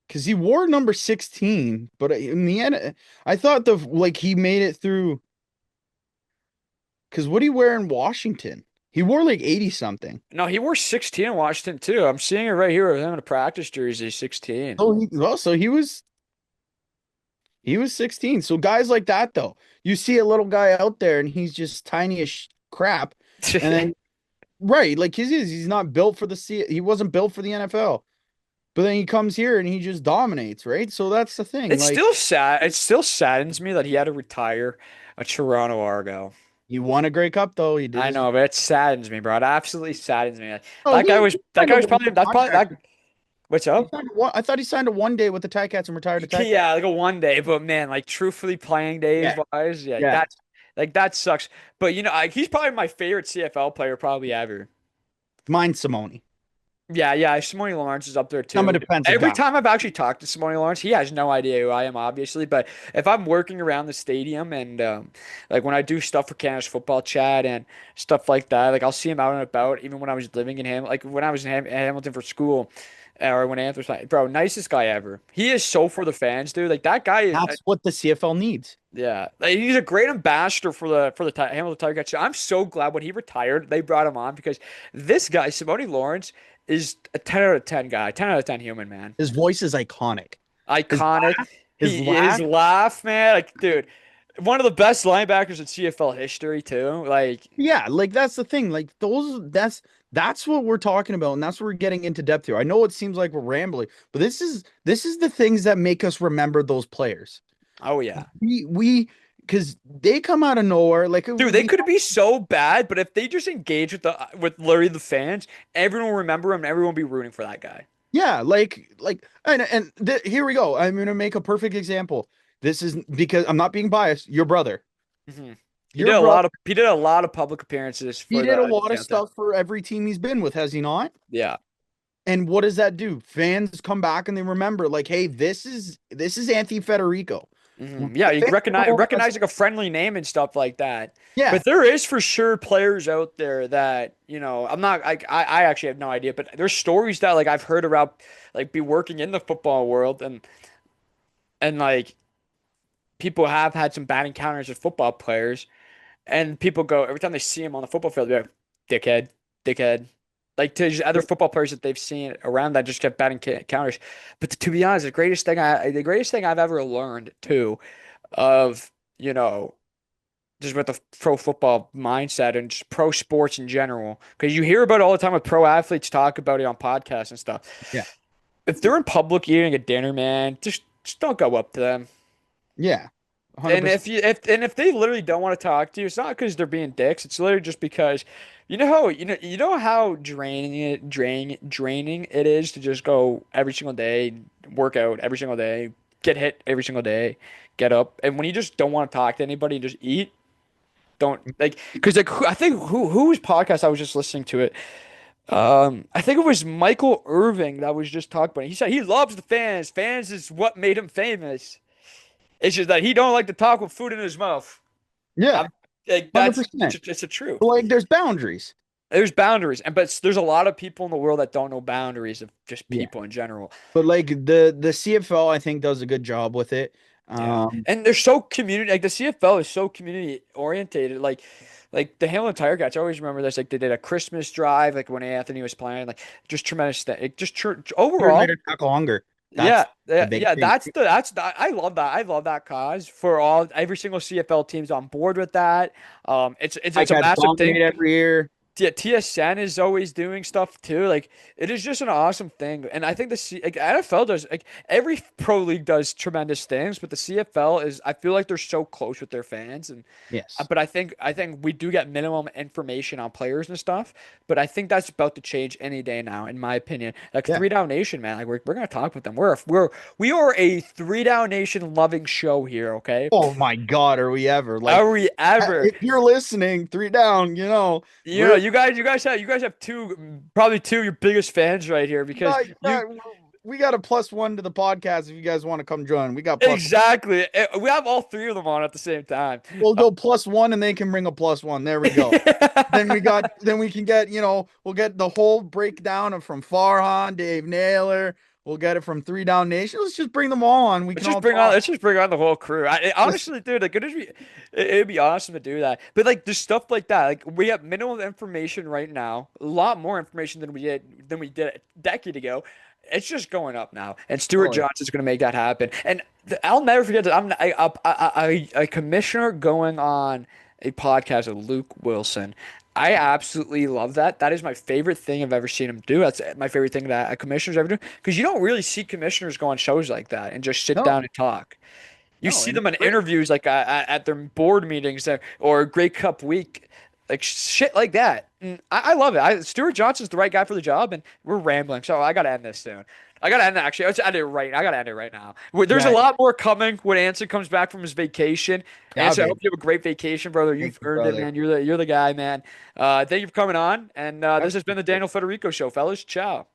B: Because he wore number 16, but in the end, I thought he made it through. Because what did he wear in Washington? He wore like 80 something.
A: No, he wore 16 in Washington too. I'm seeing it right here with him in a practice jersey, 16.
B: So he was 16. So guys like that though, you see a little guy out there and he's just tiny as crap, and then right, like he's not built for he wasn't built for the NFL. But then he comes here and he just dominates, right? So that's the thing.
A: It's
B: Like
A: still sad. It still saddens me that he had to retire a Toronto Argo.
B: he won a Grey Cup though. He did
A: I
B: his.
A: know, but it saddens me, bro. It absolutely saddens me.
B: Oh, he
A: That
B: signed a
A: guy was
B: one
A: probably
B: day
A: that's probably
B: contract.
A: that. What's up?
B: I thought he signed a 1 day with the Ticats and retired to Ticats.
A: Yeah, like a one day, but man, like truthfully playing days
B: Yeah,
A: wise, yeah,
B: yeah.
A: that sucks. But he's probably my favorite CFL player probably ever.
B: Mine's Simone.
A: Yeah, Simone Lawrence is up there
B: I'm a
A: too.
B: defensive
A: Every
B: guy.
A: time I've actually talked to Simone Lawrence, he has no idea who I am, obviously. But if I'm working around the stadium and like when I do stuff for Canada's football chat and stuff like that, like I'll see him out and about. Even when I was living in like when I was in Hamilton for school, or when Anthony was playing, bro, nicest guy ever. He is so for the fans, dude. Like that guy is,
B: That's what the CFL needs.
A: yeah, like, he's a great ambassador for the Hamilton Tiger Cats. I'm so glad when he retired, they brought him on because this guy, Simone Lawrence, is a 10 out of 10 guy, 10 out of 10 human, man.
B: His voice is iconic. His
A: Iconic.
B: his
A: His
B: laugh.
A: laugh, man, like dude, one of the best linebackers in CFL history too. Like,
B: Yeah, like that's the thing. Like that's what we're talking about, and that's what we're getting into depth here. I know it seems like we're rambling, but this is the things that make us remember those players.
A: oh yeah.
B: We because they come out of nowhere. Like
A: Dude, they
B: we
A: could be so bad, but if they just engage with literally the fans, everyone will remember him and everyone will be rooting for that guy.
B: Yeah, here we go. I'm gonna make a perfect example. This is because I'm not being biased. Your brother,
A: Hmm.
B: your brother,
A: He did a lot of public appearances
B: he
A: for
B: did a
A: the
B: lot of
A: Tampa.
B: stuff for every team he's been with, has he not?
A: Yeah.
B: And what does that do? Fans come back and they remember, like, hey, this is Anthony Federico.
A: Yeah, you
B: Fans
A: recognize like a friendly name and stuff like that.
B: Yeah,
A: But there is for sure players out there that, I'm not I actually have no idea, but there's stories that like I've heard about like be working in the football world and like people have had some bad encounters with football players and people go every time they see him on the football field, they're like, dickhead, dickhead. Like to just other football players that they've seen around that just get bad encounters. But to be honest, the greatest thing I've ever learned too of, you know, just with the pro football mindset and just pro sports in general. Because you hear about it all the time with pro athletes talk about it on podcasts and stuff.
B: yeah,
A: If they're in public eating a dinner, man, just don't go up to them.
B: yeah,
A: And
B: 100%.
A: if they literally don't want to talk to you, it's not because they're being dicks. It's literally just because you know how draining it is to just go every single day, work out every single day, get hit every single day, get up, and when you just don't want to talk to anybody, just eat. Don't like because like I think whose podcast I was just listening to it. I think it was Michael Irving that was just talking about it. He said he loves the fans. Fans is what made him famous. It's just that he don't like to talk with food in his mouth.
B: Yeah,
A: I'm like
B: $100%.
A: it's a truth.
B: But like, there's boundaries.
A: There's boundaries, and but there's a lot of people in the world that don't know boundaries of just
B: Yeah.
A: people in general.
B: But like the CFL, I think does a good job with it.
A: Yeah.
B: Um,
A: And they're so community like the CFL is so community orientated. Like the Hamilton Tiger Cats, I always remember this. Like they did a Christmas drive, like when Anthony was playing, like just tremendous thing. It just
B: Pure night
A: overall,
B: to tackle hunger.
A: yeah,
B: That's the
A: yeah,
B: big
A: yeah.
B: thing.
A: I love that. I love that cause for all every single CFL team's on board with that. It's a
B: Cats
A: massive thing.
B: dominate every year.
A: Yeah, TSN is always doing stuff too. Like it is just an awesome thing, and I think like NFL does like every pro league does tremendous things, but the CFL is I feel like they're so close with their fans, and
B: Yes.
A: but I think we do get minimum information on players and stuff, but I think that's about to change any day now, in my opinion. Like
B: Yeah.
A: Three Down Nation, man, like we're gonna talk with them. We are a Three Down Nation loving show here, okay?
B: Oh my God, are we ever? Like,
A: Are we ever?
B: if you're listening, three down,
A: You know,
B: we're
A: you guys have probably two of your biggest fans right here because
B: not,
A: you
B: we got a +1 to the podcast if you guys want to come join. We got plus one.
A: exactly. We have all three of them on at the same time.
B: We'll
A: Uh,
B: go +1 and they can bring a +1. There we go. Then we can get, we'll get the whole breakdown of from Farhan, Dave Naylor. We'll get it from Three Down Nation. Let's just bring them all on. We can all talk.
A: let's just bring on the whole crew.
B: Let's,
A: Honestly, dude, like it'd be awesome to do that. But like there's stuff like that. Like we have minimal information right now, a lot more information than we did a decade ago. It's just going up now, and Stuart
B: oh yeah.
A: Johnson's going to make that happen. And I'll never forget that a commissioner going on a podcast with Luke Wilson. I absolutely love that. That is my favorite thing I've ever seen him do. That's my favorite thing that a commissioner's ever do because you don't really see commissioners go on shows like that and just sit
B: No,
A: down and talk. You
B: no,
A: see
B: and
A: them
B: it's
A: in
B: great.
A: interviews like at their board meetings or Grey Cup week, like shit like that. And I love it. Stuart Johnson's the right guy for the job, and we're rambling, so I gotta end this soon. I gotta end it actually. Let's end it right. I gotta end it right now. There's a
B: Yeah.
A: lot more coming when Anson comes back from his vacation.
B: Yeah,
A: Anson, I hope
B: baby.
A: you have a great vacation, brother.
B: Thank
A: You've
B: you,
A: earned it,
B: brother.
A: man. You're the guy, man. Thank you for coming on, and this has been the Daniel Federico Show, fellas. Ciao.